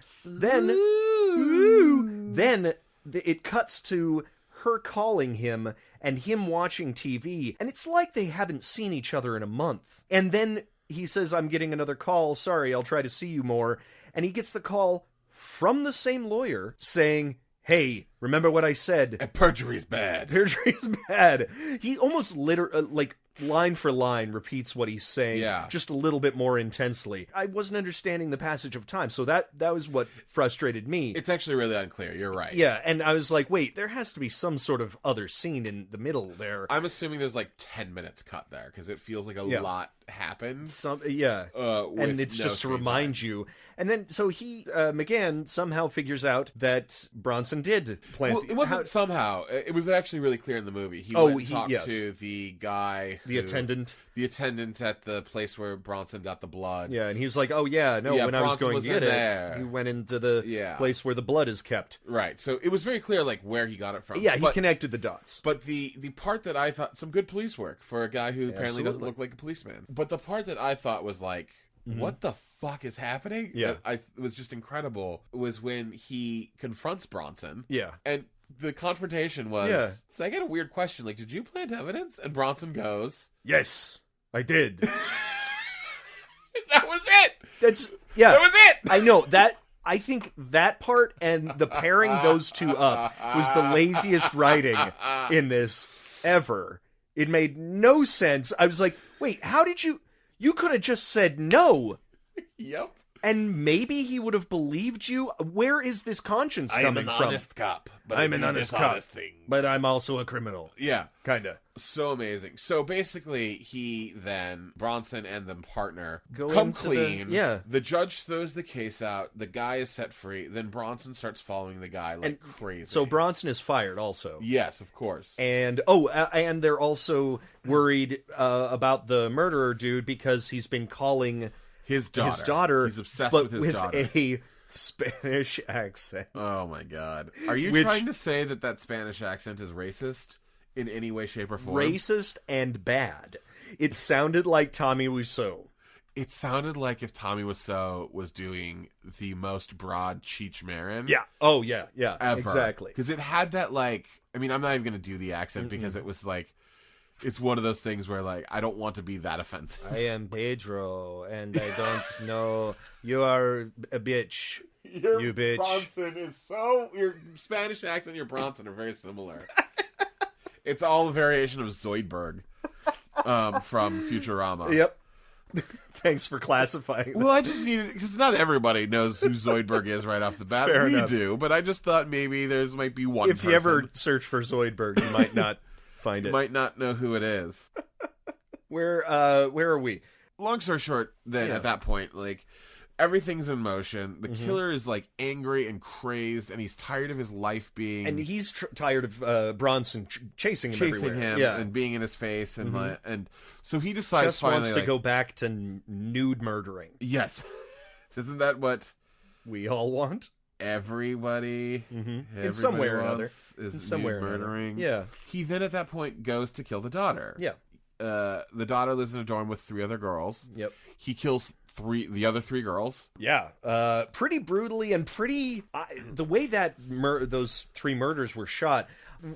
Then it cuts to her calling him and him watching TV, and it's like they haven't seen each other in a month. And then he says, I'm getting another call. Sorry, I'll try to see you more. And he gets the call from the same lawyer saying, hey, remember what I said? And perjury's bad. Perjury's bad. He almost like line for line repeats what he's saying, just a little bit more intensely. I wasn't understanding the passage of time, so that was what frustrated me. It's actually really unclear. You're right. Yeah, and I was like, wait, there has to be some sort of other scene in the middle there. I'm assuming there's like 10 minutes cut there, because it feels like a lot happened. And it's just to remind you. And then, so he, McGann, somehow figures out that Bronson did plant... Well, it wasn't somehow. It was actually really clear in the movie. He went and talked to the guy... The attendant at the place where Bronson got the blood. Yeah, and he's like, oh yeah, no, when Bronson I was going to get it, he went into the place where the blood is kept. Right, so it was very clear, like, where he got it from. Yeah, he connected the dots. But the part that I thought, some good police work for a guy who apparently doesn't look like a policeman. But the part that I thought was like, what the fuck is happening? Yeah. It was just incredible, was when he confronts Bronson. Yeah. And the confrontation was, so I got a weird question, like, did you plant evidence? And Bronson goes, yes, I did. That was it! That was it! I know, that... I think that part and the pairing those two up was the laziest writing in this ever. It made no sense. I was like, wait, how did you could have just said no. Yep. And maybe he would have believed you. Where is this conscience coming from? I'm an honest cop, but I'm an honest cop, things. But I'm also a criminal. Yeah. Kinda. So amazing. So basically, Bronson and the partner come clean. The judge throws the case out. The guy is set free. Then Bronson starts following the guy like crazy. So Bronson is fired also. Yes, of course. And and they're also worried about the murderer dude because he's been calling his daughter. He's obsessed with his daughter. With a Spanish accent. Oh my god. Are you trying to say that Spanish accent is racist in any way, shape, or form? Racist and bad. It sounded like Tommy Wiseau. It sounded like if Tommy Wiseau was doing the most broad Cheech Marin. Yeah. Oh, yeah. Yeah. Ever. Exactly. Because it had that, like... I mean, I'm not even going to do the accent because it was like... It's one of those things where, like, I don't want to be that offensive. I am Pedro, and I don't know... You are a bitch. You bitch. Bronson is so... Your Spanish accent and your Bronson are very similar. It's all a variation of Zoidberg from Futurama. Yep. Thanks for classifying that. Well, I just needed... Because not everybody knows who Zoidberg is right off the bat. Fair enough. Do, but I just thought maybe might be one person. If you ever search for Zoidberg, you might not find it. You might not know who it is. Where are we? Long story short, then at that point, like... Everything's in motion. The killer is like angry and crazed, and he's tired of his life being. And he's tired of Bronson chasing him everywhere. And being in his face, and and so he decides just finally wants to go back to nude murdering. Yes, isn't that what we all want? Everybody, in some way or another, is nude murdering. Yeah. He then at that point goes to kill the daughter. Yeah. The daughter lives in a dorm with 3 other girls. Yep. He kills the other 3 girls. Yeah. Pretty brutally and pretty... the way that those 3 murders were shot,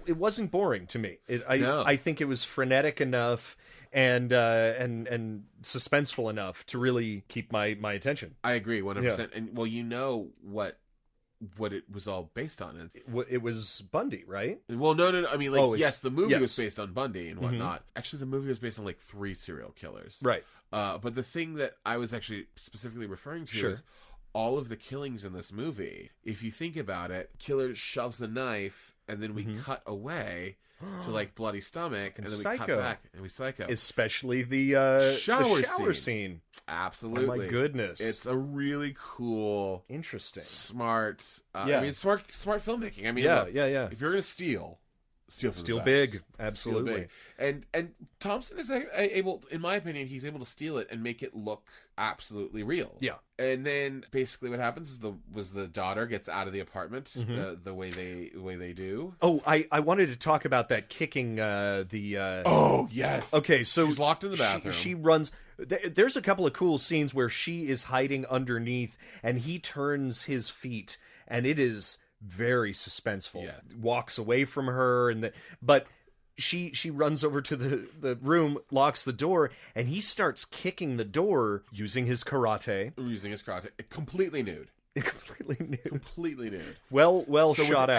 it wasn't boring to me. I think it was frenetic enough and suspenseful enough to really keep my attention. I agree 100%. Yeah. And well, you know what it was all based on. It was Bundy, right? Well, no. I mean, like, yes, the movie was based on Bundy and whatnot. Actually, the movie was based on like 3 serial killers. Right. But the thing that I was actually specifically referring to is all of the killings in this movie, if you think about it, killer shoves the knife, and then we cut away to like bloody stomach, and then we cut back and we psycho. Especially the shower scene. Absolutely. Oh my goodness. It's a really cool, interesting, smart. I mean, smart filmmaking. I mean, yeah, look, yeah. If you're gonna steal big, absolutely. Steal big. And Thompson is able, in my opinion, he's able to steal it and make it look absolutely real. Yeah. And then basically what happens is the daughter gets out of the apartment the way they do. Oh, I wanted to talk about that kicking the. Oh yes. Okay, so she's locked in the bathroom. She runs. There's a couple of cool scenes where she is hiding underneath, and he turns his feet, and it is very suspenseful. Yeah. Walks away from her, but she runs over to the room, locks the door, and he starts kicking the door using his karate. Completely nude. Completely nude. Well so shot with out.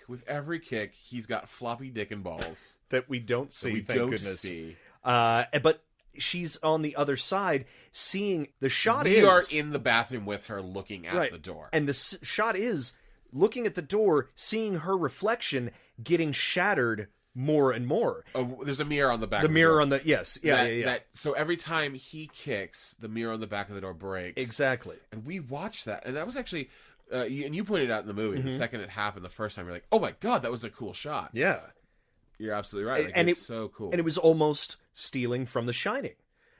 With every kick, he's got floppy dick and balls that we don't see. Thank goodness. See. But she's on the other side, seeing the shot. We are in the bathroom with her, looking at the door, and the shot is looking at the door, seeing her reflection getting shattered more and more. Oh, there's a mirror on the back. The of mirror door. on the yeah. So every time he kicks, the mirror on the back of the door breaks. Exactly. And we watched that, and that was actually, you pointed out in the movie, the second it happened, the first time, you're like, oh my god, that was a cool shot. Yeah, you're absolutely right. Like, and it's so cool. And it was almost stealing from The Shining.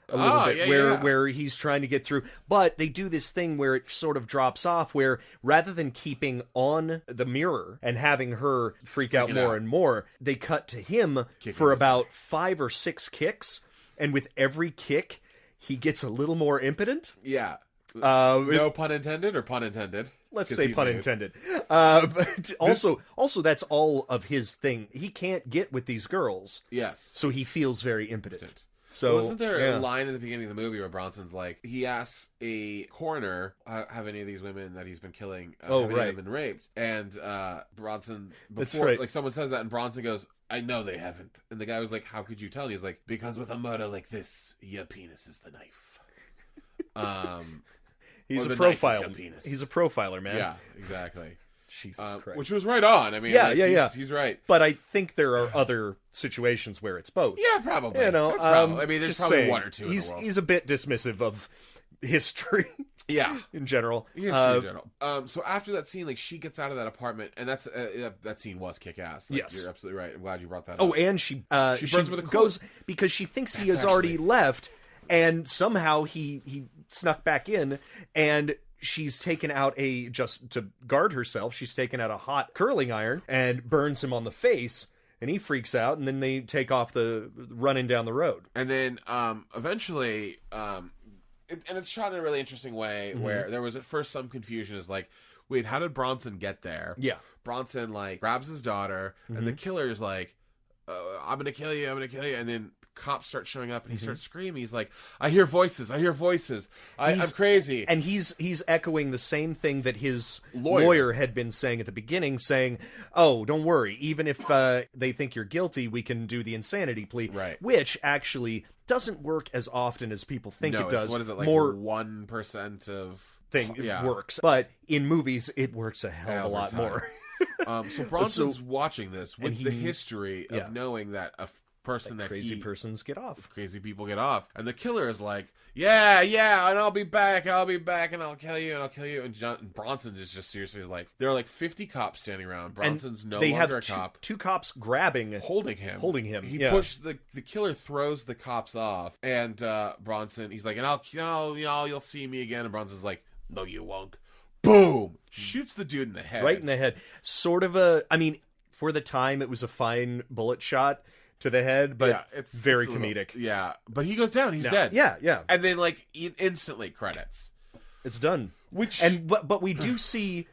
A little bit, where he's trying to get through, but they do this thing where it sort of drops off, where rather than keeping on the mirror and having her freak out more and more, they cut to him for about 5 or 6 kicks, and with every kick he gets a little more impotent. Yeah. No pun intended, or pun intended? Let's say pun intended. But also that's all of his thing. He can't get with these girls. Yes. So he feels very impotent. So, isn't there a line in the beginning of the movie where Bronson's like, he asks a coroner, have any of these women that he's been killing, have any of them been raped? And Bronson, like someone says that, and Bronson goes, I know they haven't. And the guy was like, how could you tell? And he's like, because with a murder like this, your penis is the knife. He's a profiler. He's a profiler, man. Yeah, exactly. Jesus Christ. Which was right on. I mean, he's right. But I think there are other situations where it's both. Yeah, probably. You know, I mean, there's probably one or two in the world. He's a bit dismissive of history. Yeah. In general. So after that scene, like, she gets out of that apartment, and that's that scene was kick-ass. Like, yes. You're absolutely right. I'm glad you brought that up. Oh, and she burns with a goes because she thinks he has already left, and somehow he snuck back in, and she's taken out just to guard herself, she's taken out a hot curling iron and burns him on the face, and he freaks out, and then they take off running down the road. And then eventually, and it's shot in a really interesting way, where there was at first some confusion, is like, wait, how did Bronson get there? Yeah. Bronson, like, grabs his daughter, and the killer is like, I'm gonna kill you, and then cops start showing up, and he starts screaming. He's like, I hear voices, I'm crazy. And he's echoing the same thing that his lawyer had been saying at the beginning, saying, oh, don't worry, even if they think you're guilty, we can do the insanity plea. Right. Which actually doesn't work as often as people think it does. What is it, like, more 1% of thing works, but in movies it works a hell of a lot more. So Bronson's watching this with the history of knowing that a person that crazy persons get off. Crazy people get off. And the killer is like, yeah, and I'll be back, and I'll kill you, And Bronson is just seriously like, there are like 50 cops standing around. Bronson's no longer a cop. Two cops holding him. He pushed the killer throws the cops off, and Bronson, he's like, and you'll see me again. And Bronson's like, no, you won't. Boom! Shoots the dude in the head. Right in the head. Sort of for the time, it was a fine bullet shot to the head, but it's very comedic. Yeah, but he goes down. He's dead. Yeah. And then, like, instantly credits. It's done. But we do see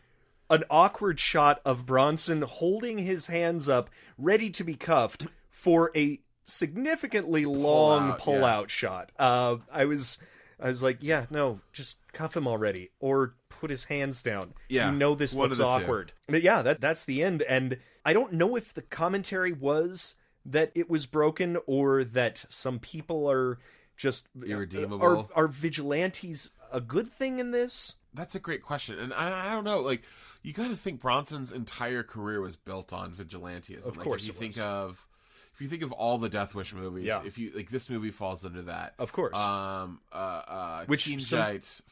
an awkward shot of Bronson holding his hands up, ready to be cuffed for a significantly long pull-out shot. I was like, yeah, no, just cuff him already, or put his hands down. Yeah, you know this looks awkward. But yeah, that's the end. And I don't know if the commentary was that it was broken, or that some people are just irredeemable. Are vigilantes a good thing in this? That's a great question, and I don't know. Like, you got to think Bronson's entire career was built on vigilantism. Of like, course, if you think of all the Death Wish movies, Yeah. if you like, this movie falls under that. Of course. Which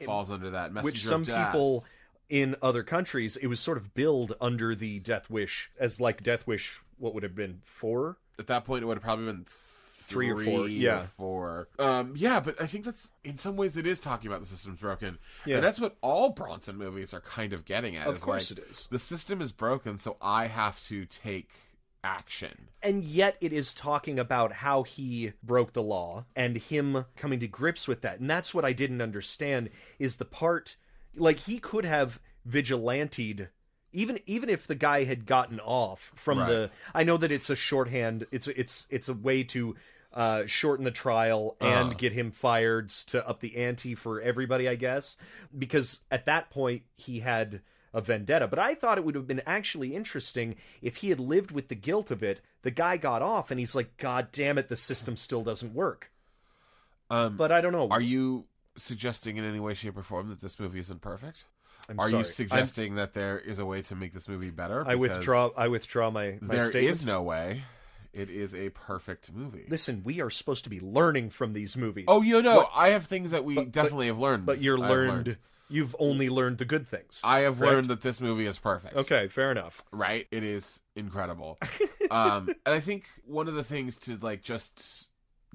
falls under that. Messenger Which some of Death. people in other countries, it was sort of billed under the Death Wish as like Death Wish. What would have been 4? At that point, it would have probably been 3 or 4. Yeah. 4. Yeah, but I think that's, in some ways, it is talking about the system's broken. Yeah. And that's what all Bronson movies are kind of getting at. Of course it is. The system is broken, so I have to take action. And yet it is talking about how he broke the law and him coming to grips with that. And that's what I didn't understand, is the part, like, he could have vigilanted even if the guy had gotten off from Right. I know that it's a shorthand, it's a way to shorten the trial and get him fired to up the ante for everybody, I guess, because at that point he had a vendetta. But I thought it would have been actually interesting if he had lived with the guilt of it. The guy got off and he's like, God damn it, the system still doesn't work. But I don't know. Are you suggesting in any way, shape, or form that this movie isn't perfect? Are you suggesting that there is a way to make this movie better? I withdraw my There statement. is no way. It is a perfect movie. Listen, we are supposed to be learning from these movies. Oh, I have things that we definitely have learned. But you've only learned the good things. I have correct? learned that this movie is perfect. Okay, fair enough. Right? It is incredible. And I think one of the things to like just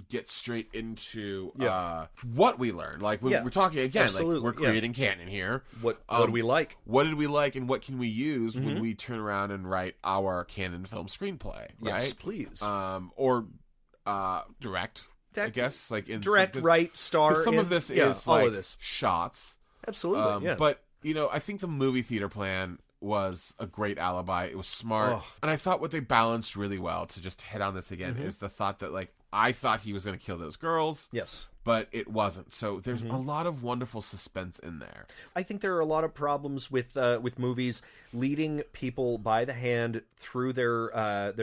get straight into what we learned. Like we're talking again, Absolutely. like we're creating canon here. What do we like? What did we like, and what can we use when we turn around and write our canon film screenplay? Right? Yes, please. Or direct. I guess like in direct, write, star. Some of this is all like of this. shots. Absolutely. Yeah. But I think the movie theater plan was a great alibi. It was smart, and I thought what they balanced really well, to just hit on this again, is the thought that like I thought he was going to kill those girls. Yes. But it wasn't. So there's a lot of wonderful suspense in there. I think there are a lot of problems with movies leading people by the hand through their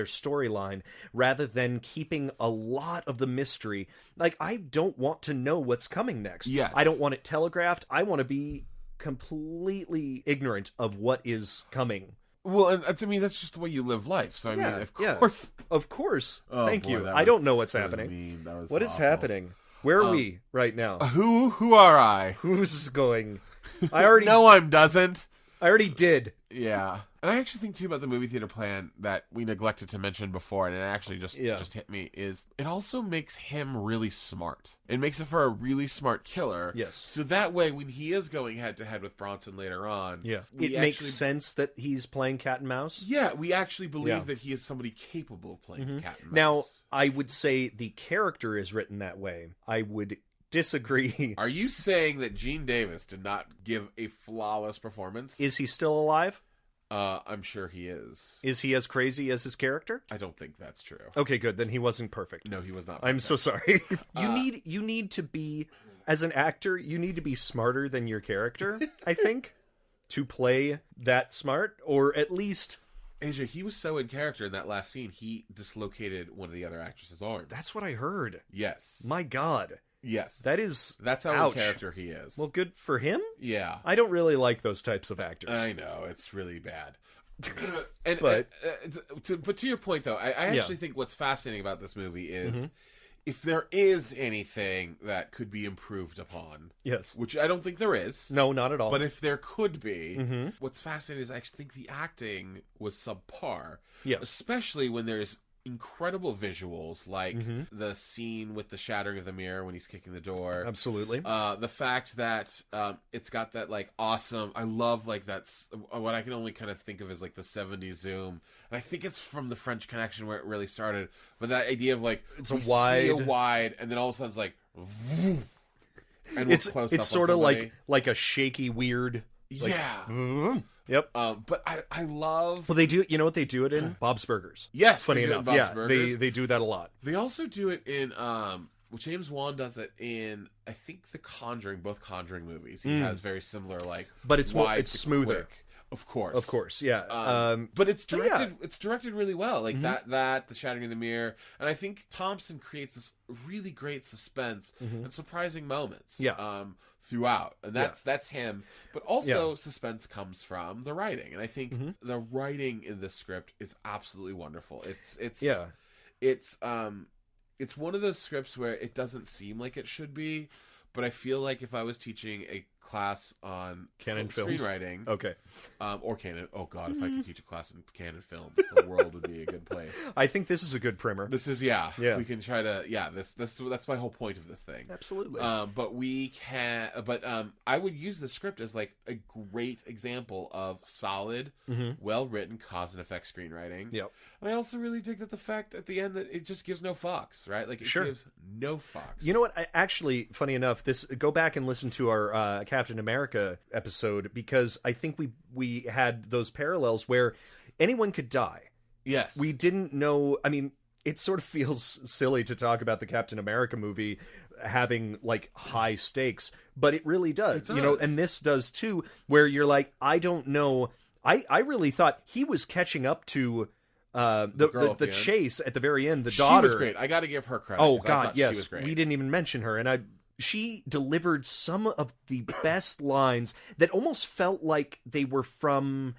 storyline rather than keeping a lot of the mystery. Like, I don't want to know what's coming next. Yes. I don't want it telegraphed. I want to be completely ignorant of what is coming. Well, and to me, that's just the way you live life. So I mean, of course, of course. Oh, Thank boy, you. that I don't was- know what's that was happening. mean. That was What is awful. happening? Where are we right now? Who are I? Who's going? I already No one doesn't. I already did. Yeah. And I actually think, too, about the movie theater plan that we neglected to mention before, and it actually just hit me, is it also makes him really smart. It makes it for a really smart killer. Yes. So that way, when he is going head-to-head with Bronson later on... Yeah. It makes sense that he's playing cat and mouse. Yeah, we actually believe that he is somebody capable of playing cat and mouse. Now, I would say the character is written that way. I would disagree. Are you saying that Gene Davis did not give a flawless performance? Is he still alive? I'm sure he is. Is he as crazy as his character? I don't think that's true. Okay, good. Then he wasn't perfect. No, he was not. I'm so sorry. You need to be, as an actor, you need to be smarter than your character, I think, to play that smart, or at least... AJ, he was so in character in that last scene, he dislocated one of the other actress's arms. That's what I heard. Yes. My God. Yes. That's how ouch. in character he is. Well, good for him. Yeah. I don't really like those types of actors. I know. It's really bad. But to your point, though, I actually think what's fascinating about this movie is if there is anything that could be improved upon. Yes. Which I don't think there is. No, not at all. But if there could be, what's fascinating is I actually think the acting was subpar. Yes. Especially when there's incredible visuals, like the scene with the shattering of the mirror when he's kicking the door. Absolutely. The fact that it's got that like awesome, I love like that's what I can only kind of think of as like the 70s zoom, and I think it's from the French Connection where it really started, but that idea of like it's a wide and then all of a sudden it's like and it's sort of like a shaky weird Yep. But I love... Well, they do... You know what they do it in? Bob's Burgers. Yes. Funny enough. Bob's Burgers. They do that a lot. They also do it in... Well, James Wan does it in, I think, The Conjuring, both Conjuring movies. He has very similar, like... But it's wide it's smoother. Quick. Of course. Of course, yeah. But it's directed. yeah. It's directed really well. Like that, the Shattering of the Mirror, and I think Thompson creates this really great suspense and surprising moments. Yeah. Throughout, and that's him. But also, suspense comes from the writing, and I think the writing in this script is absolutely wonderful. It's one of those scripts where it doesn't seem like it should be, but I feel like if I was teaching a class on canon films screenwriting, okay, or canon, oh god, if I could teach a class in canon films, the world would be a good place. I think this is a good primer. This is we can try to that's my whole point of this thing. Absolutely. But I would use the script as like a great example of solid, well written cause and effect screenwriting. Yep. And I also really dig that the fact at the end that it just gives no fucks, right? Like it gives no fucks. You know what? Actually, funny enough, go back and listen to our Captain America episode, because I think we had those parallels where anyone could die. Yes. We didn't know. I mean, it sort of feels silly to talk about the Captain America movie having like high stakes, but it really does. You know, and this does too, where you're like, I don't know. I really thought he was catching up to the chase at the very end. The daughter, she was great. I got to give her credit. Oh God, yes, she was great. We didn't even mention her, and she delivered some of the best lines that almost felt like they were from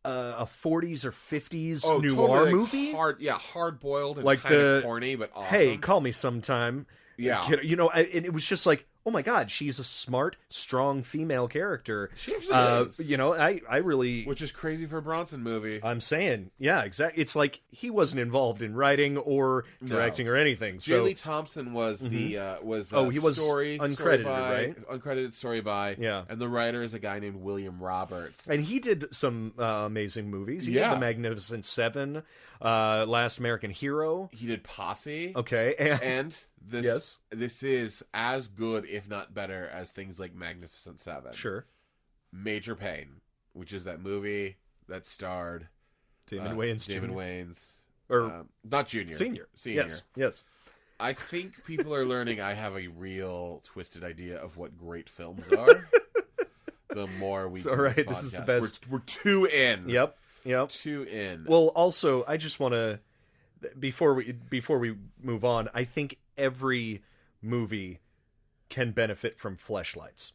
a 40s or 50s noir totally, movie. Hard boiled and like kind of corny, but awesome. Hey, call me sometime. Yeah, you know, and it was just like, oh my God, she's a smart, strong female character. She actually is. You know, I really... Which is crazy for a Bronson movie. I'm saying, yeah, exactly. It's like he wasn't involved in writing or directing or anything. So Julie Thompson was he was uncredited, right? Uncredited story by. Yeah. And the writer is a guy named William Roberts. And he did some amazing movies. He did The Magnificent Seven, Last American Hero. He did Posse. Okay. And this is as good, if not better, as things like Magnificent Seven. Sure. Major Pain, which is that movie that starred Damon Wayans. Or not Junior. Senior. Yes. I think people are learning I have a real twisted idea of what great films are. The more we do all right, this is the best. We're two in. Yep. Two in. Well, also, I just want to before we move on, I think every movie can benefit from fleshlights.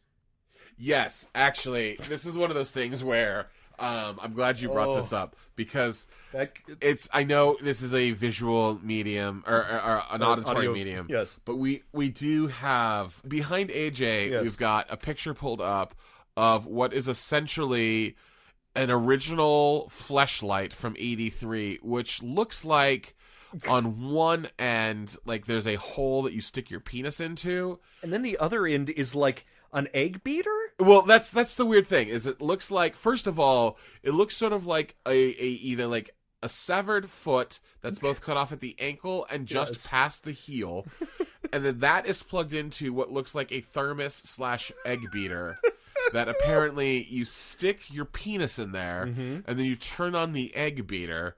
Yes, actually, this is one of those things where I'm glad you brought this up, because I know this is a visual medium or an auditory medium. Yes, but we do have behind AJ. We've got a picture pulled up of what is essentially an original fleshlight from '83, which looks like on one end, like there's a hole that you stick your penis into, and then the other end is like an egg beater. Well, that's the weird thing. Is it looks like, first of all, it looks sort of like a either like a severed foot that's both cut off at the ankle and just past the heel, and then that is plugged into what looks like a thermos / egg beater. That apparently you stick your penis in there, and then you turn on the egg beater,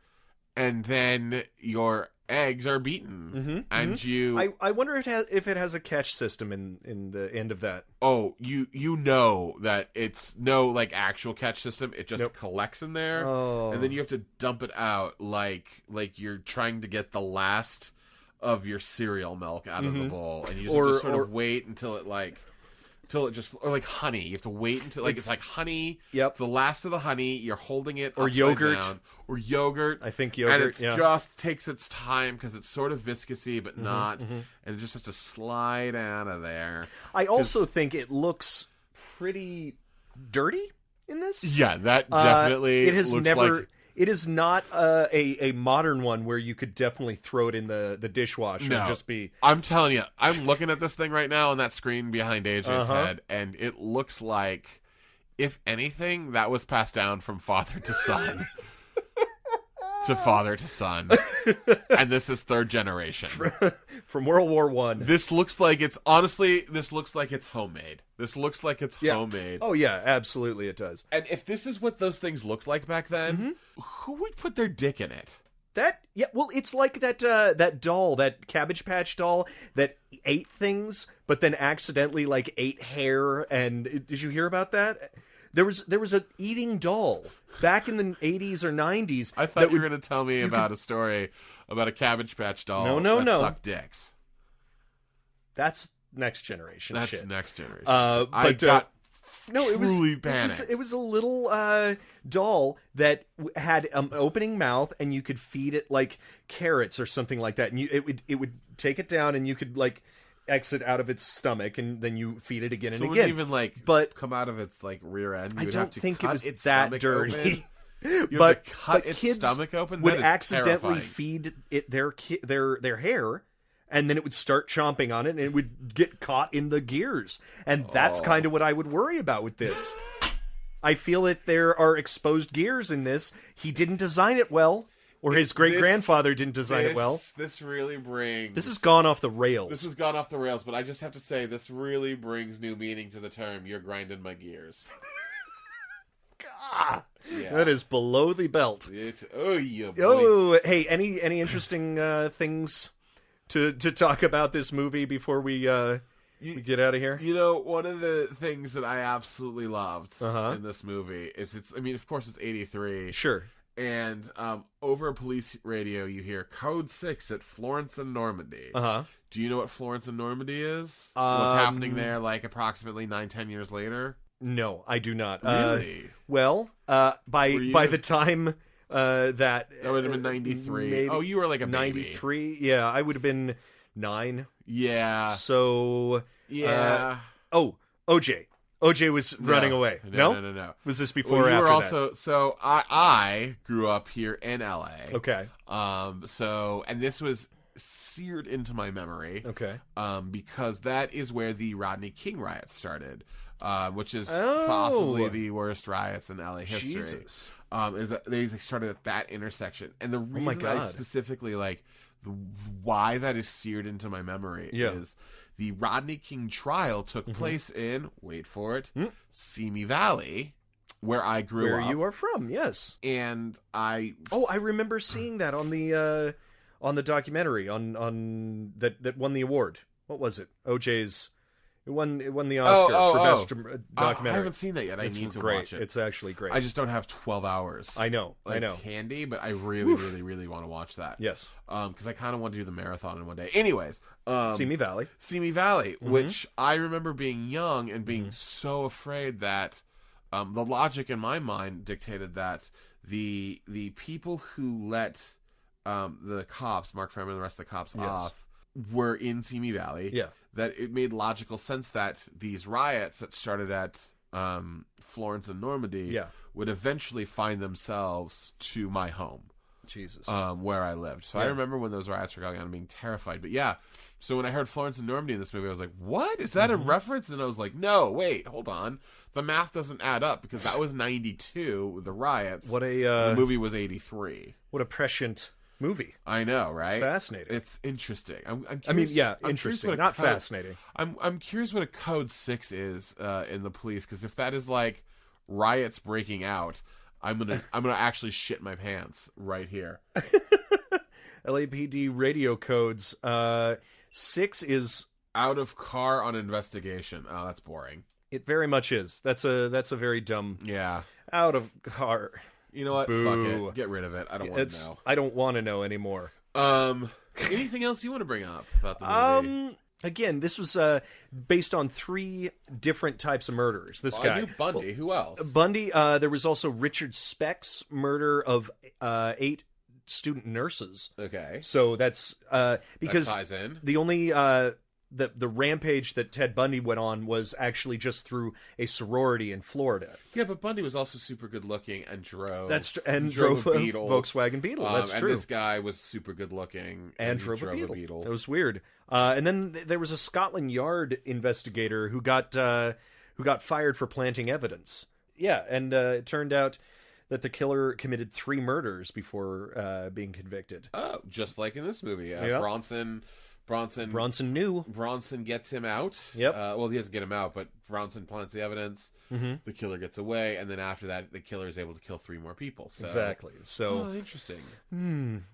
and then your eggs are beaten, and you. I wonder if it has a catch system in the end of that. Oh, you know that it's no like actual catch system. It just collects in there, and then you have to dump it out like you're trying to get the last of your cereal milk out of the bowl, and you just have to sort of wait until it just, or like honey, you have to wait until it's like honey. Yep. The last of the honey, you're holding it or yogurt down, or yogurt. I think yogurt. And it just takes its time because it's sort of viscousy, but not, and it just has to slide out of there. I also think it looks pretty dirty in this. Yeah, that definitely. It has looks never. Like, it is not a modern one where you could definitely throw it in the dishwasher and just be... I'm telling you, I'm looking at this thing right now on that screen behind AJ's head, and it looks like, if anything, that was passed down from father to son. To father to son. And this is third generation. From World War I. This looks like it's homemade. This looks like it's homemade. Oh yeah, absolutely it does. And if this is what those things looked like back then, who would put their dick in it? Well, it's like that doll, that Cabbage Patch doll that ate things, but then accidentally like ate hair. And did you hear about that? There was a eating doll back in the 80s or 90s. I thought you were going to tell me about a story about a Cabbage Patch doll that sucked dicks. That's Next Generation That's shit. Next Generation. I got truly panicked. It was a little doll that had an opening mouth, and you could feed it like carrots or something like that, and it would take it down, and you could like exit out of its stomach, and then you feed it again and so again. Even like but come out of its like rear end. You I would don't have to think cut it was its that stomach dirty. Open. But its kids stomach open. Would that is accidentally terrifying. feed it their hair, and then it would start chomping on it, and it would get caught in the gears. And that's kind of what I would worry about with this. I feel that there are exposed gears in this. He didn't design it well, or his great-grandfather didn't design it well. This really brings... This has gone off the rails. This has gone off the rails, but I just have to say, this really brings new meaning to the term, you're grinding my gears. God, that is below the belt. It's, yeah, boy. Oh, hey, any interesting things to talk about this movie before we get out of here? You know, one of the things that I absolutely loved in this movie is of course it's 83. Sure. And over police radio, you hear Code 6 at Florence and Normandy. Do you know what Florence and Normandy is? What's happening there, like, approximately 9-10 years later? No, I do not. Really? Well, by the time that would have been 93. Oh, you were like a baby. 93? Yeah, I would have been 9. Yeah. So... Yeah. OJ. OJ was running away. No. Was this before well, or you after were also, that? So I grew up here in LA. Okay. And this was seared into my memory. Okay. Because that is where the Rodney King riots started. Which is possibly the worst riots in LA history. Jesus. Is that they started at that intersection. And the reason I specifically why that is seared into my memory is the Rodney King trial took place in, wait for it, Simi Valley, where I grew up. Where you are from, yes. And I remember seeing that on the documentary on that won the award. What was it? OJ's. It won the Oscar for best documentary. I haven't seen that yet. I need to watch it. It's actually great. I just don't have 12 hours. I know. Candy, but I really, really, really want to watch that. Yes. Because I kind of want to do the marathon in one day. Anyways. Simi Valley, which I remember being young and being so afraid that the logic in my mind dictated that the people who let the cops, Mark Freeman and the rest of the cops off, were in Simi Valley. Yeah. That it made logical sense that these riots that started at Florence and Normandy would eventually find themselves to my home. Jesus. Where I lived. So I remember when those riots were going on and being terrified. But yeah, so when I heard Florence and Normandy in this movie, I was like, what? Is that a reference? And I was like, no, wait, hold on. The math doesn't add up because that was 92 with the riots. The movie was 83. What a prescient movie. I know, right? It's fascinating. It's interesting. I'm curious, interesting, not fascinating. I'm curious what a Code 6 is in the police, because if that is like riots breaking out, I'm gonna actually shit my pants right here. LAPD radio codes. 6 is out of car on investigation. Oh, that's boring. It very much is. That's a very dumb. Yeah. Out of car. You know what? Boo. Fuck it. Get rid of it. I don't want to know. I don't want to know anymore. Anything else you want to bring up about the movie? Again, this was based on 3 different types of murderers. This guy. I knew Bundy. Who else? Bundy. There was also Richard Speck's murder of 8 student nurses. Okay. So that's because that ties in. The only the rampage that Ted Bundy went on was actually just through a sorority in Florida. Yeah, but Bundy was also super good looking and drove. Drove a Beetle. Volkswagen Beetle. That's true. And this guy was super good looking and drove a Beetle. That was weird. And then there was a Scotland Yard investigator who got fired for planting evidence. Yeah, and it turned out that the killer committed 3 murders before being convicted. Oh, just like in this movie. Bronson knew. Bronson gets him out. Yep. Well, he doesn't get him out, but Bronson plants the evidence. Mm-hmm. The killer gets away, and then after that, the killer is able to kill 3 more people. So. Exactly. So. Oh, interesting.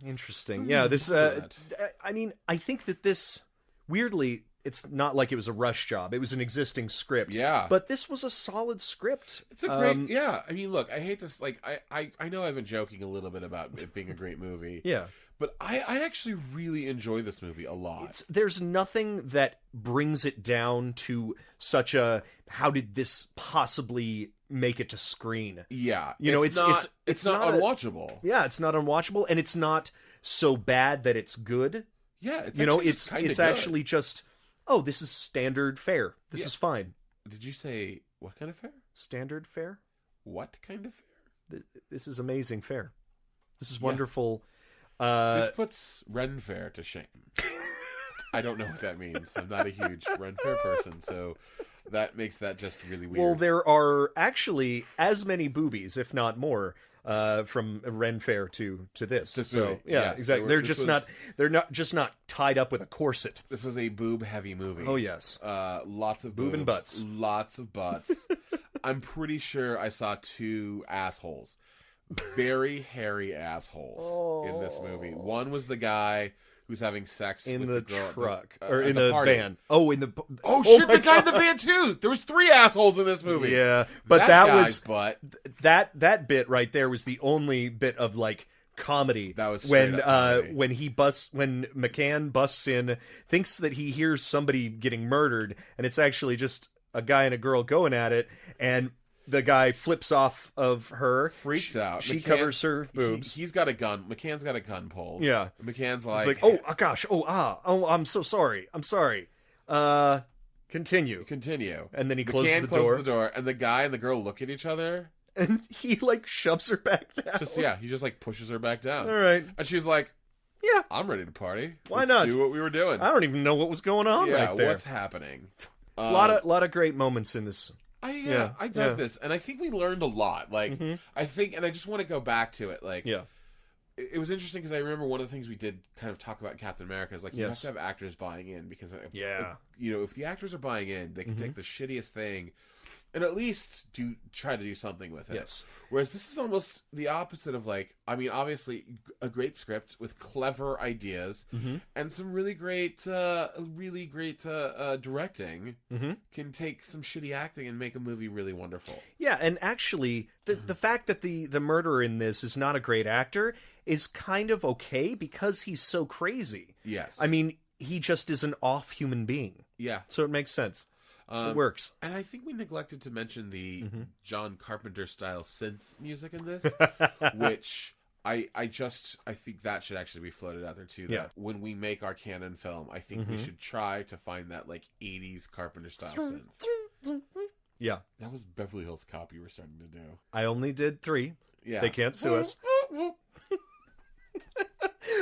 Interesting. Yeah. This. I mean, I think that this weirdly it's not like it was a rush job. It was an existing script. Yeah. But this was a solid script. It's a great, yeah. I mean, look, I hate this. Like, I know I've been joking a little bit about it being a great movie. Yeah. But I actually really enjoy this movie a lot. There's nothing that brings it down to such a, how did this possibly make it to screen? Yeah. You know, it's not unwatchable. Yeah, it's not unwatchable, and it's not so bad that it's good. Yeah, it's it's actually just, oh, this is standard fare. This is fine. Did you say what kind of fare? Standard fare? What kind of fare? This is amazing fare. This is wonderful. This puts Ren Fair to shame. I don't know what that means. I'm not a huge Ren Fair person, so that makes that just really weird. Well, there are actually as many boobies, if not more, from Ren Fair to this. So movie. yeah, Yes, exactly. They're not just not tied up with a corset. This was a boob-heavy movie. Oh yes, lots of boob boobs, and butts. Lots of butts. I'm pretty sure I saw 2 assholes. Very hairy assholes in this movie. One was the guy who's having sex in with the the girl truck at or in the party. van. Oh, in the shit! The guy God. in the van too. There was 3 assholes in this movie. Yeah, but that was butt. that bit right there was the only bit of like comedy. That was when comedy. when McCann busts in, thinks that he hears somebody getting murdered, and it's actually just a guy and a girl going at it, and the guy flips off of her, freaks out. She covers her boobs. He's got a gun. McCann's got a gun pulled. Yeah, McCann's like, it's like, oh gosh, I'm so sorry. I'm sorry. Continue. And then he closes the door, and the guy and the girl look at each other, and he like shoves her back down. He just like pushes her back down. All right, and she's like, yeah, I'm ready to party. Why not do what we were doing? I don't even know what was going on right there. What's happening? A lot of great moments in this. I dug this, and I think we learned a lot. Like, I think, and I just want to go back to it. Like, it was interesting because I remember one of the things we did kind of talk about in Captain America is like you have to have actors buying in because if the actors are buying in, they can take the shittiest thing and at least try to do something with it. Yes. Whereas this is almost the opposite of like, I mean, obviously a great script with clever ideas and some really great directing can take some shitty acting and make a movie really wonderful. Yeah, and actually, the fact that the murderer in this is not a great actor is kind of okay because he's so crazy. Yes. I mean, he just is an off human being. Yeah. So it makes sense. It works. And I think we neglected to mention the John Carpenter style synth music in this, which I think that should actually be floated out there too. That when we make our canon film, I think we should try to find that like 80s Carpenter style synth. Yeah. That was Beverly Hills Cop you were starting to do. I only did 3. Yeah. They can't sue us.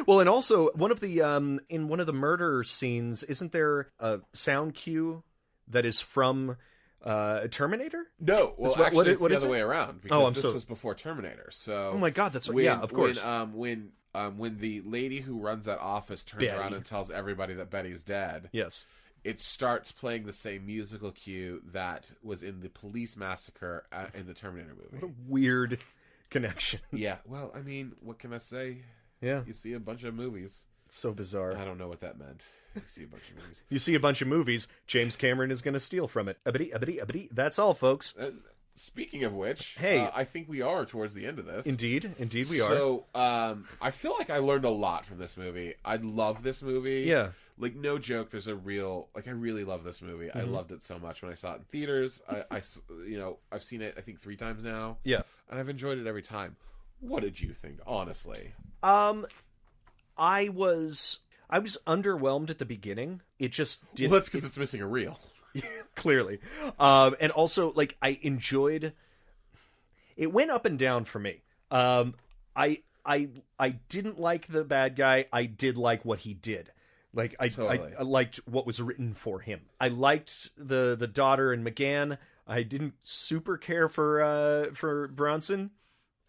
Well, and also one of the in one of the murder scenes, isn't there a sound cue that is from Terminator? No, well, actually, it's the other way around because this was before Terminator. So, oh my god, that's right. Yeah, of course. When the lady who runs that office turns around and tells everybody that Betty's dead, yes, it starts playing the same musical cue that was in the police massacre in the Terminator movie. What a weird connection. Yeah, well, I mean, what can I say? Yeah, you see a bunch of movies. So bizarre. I don't know what that meant. You see a bunch of movies. You see a bunch of movies. James Cameron is going to steal from it. That's all, folks. Speaking of which, hey, I think we are towards the end of this. Indeed we are. So, I feel like I learned a lot from this movie. I love this movie. Yeah. Like, no joke, there's a real... Like, I really love this movie. I loved it so much when I saw it in theaters. I've seen it, I think, 3 times now. Yeah. And I've enjoyed it every time. What did you think, honestly? I was underwhelmed at the beginning. It just did. Well, that's because it's missing a reel. Clearly. And also, like, I enjoyed... It went up and down for me. I didn't like the bad guy. I did like what he did. Like, I liked what was written for him. I liked the daughter and McGann. I didn't super care for Bronson.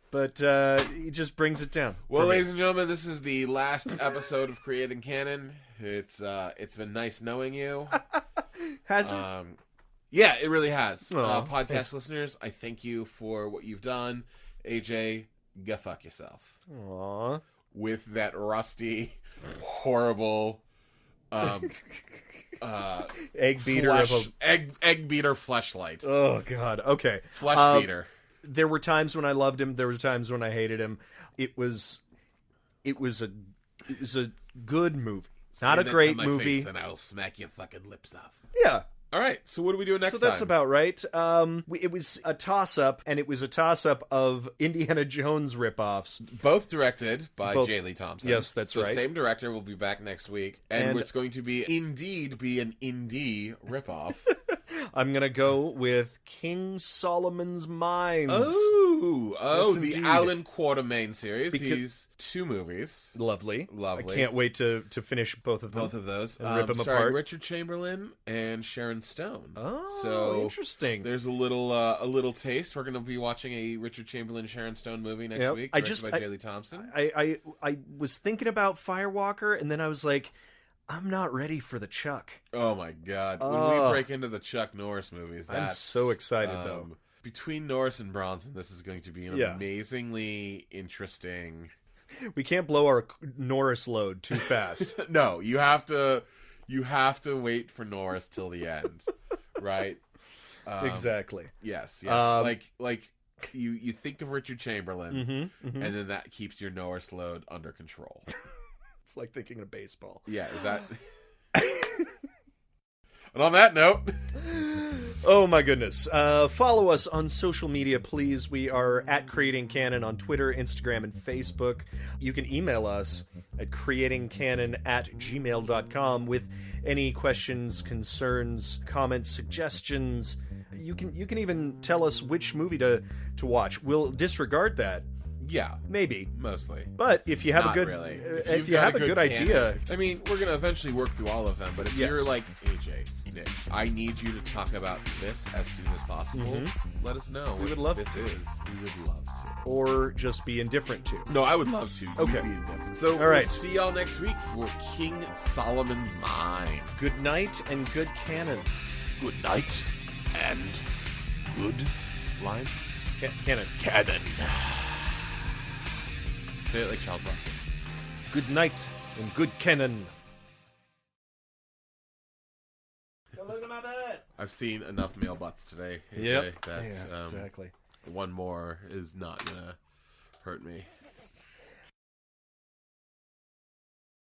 But it just brings it down. Well, ladies and gentlemen, this is the last episode of Creating Canon. It's been nice knowing you. Has it? Yeah, it really has. Podcast thanks. Listeners, I thank you for what you've done. AJ, go fuck yourself. Aww. With that rusty, horrible egg beater of a... egg beater fleshlight. Oh, God. Okay. Flesh beater. There were times when I loved him. There were times when I hated him. It was a good movie. Not a great movie. Face and I'll smack your fucking lips off. Yeah. All right, so what are we doing next time? So that's about right. It was a toss-up, and it was a toss-up of Indiana Jones ripoffs. Both directed by J. Lee Thompson. Yes, that's right. The same director will be back next week, and it's going to be an indie ripoff. I'm going to go with King Solomon's Mines. Oh, Yes, the indeed. Alan Quatermain series. He's 2 movies. Lovely. I can't wait to finish both of them. Both of those. And rip them starring apart. Richard Chamberlain and Sharon Stone. Oh, so interesting. There's a little taste. We're going to be watching a Richard Chamberlain Sharon Stone movie next week, directed by J. Lee Thompson. I was thinking about Firewalker, and then I was like, I'm not ready for the Chuck. Oh my God! When we break into the Chuck Norris movies, I'm so excited though. Between Norris and Bronson, this is going to be an amazingly interesting. We can't blow our Norris load too fast. No, you have to wait for Norris till the end, right? Exactly. Yes. Like you think of Richard Chamberlain, and and then that keeps your Norris load under control. It's like thinking of baseball. Yeah. Is that? And on that note. Oh my goodness. Follow us on social media, please. We are at Creating Canon on Twitter, Instagram, and Facebook. You can email us at creatingcanon@gmail.com with any questions, concerns, comments, suggestions. You can even tell us which movie to watch. We'll disregard that. Yeah, maybe, mostly. But if you have Not a good, really. if you have a good idea, I mean, we're gonna eventually work through all of them. But if you're like AJ, Nick, I need you to talk about this as soon as possible. Let us know. We would love this to. We would love to. Or just be indifferent to. No, I would love to. Okay. Be indifferent. So all right. We'll see y'all next week for King Solomon's Mine. Good night and good canon. Good night and good line. Canon. Canon. Say it like Charles Bronson. Good night and good canon. I've seen enough male butts today. AJ, Yep. That, exactly. One more is not gonna hurt me.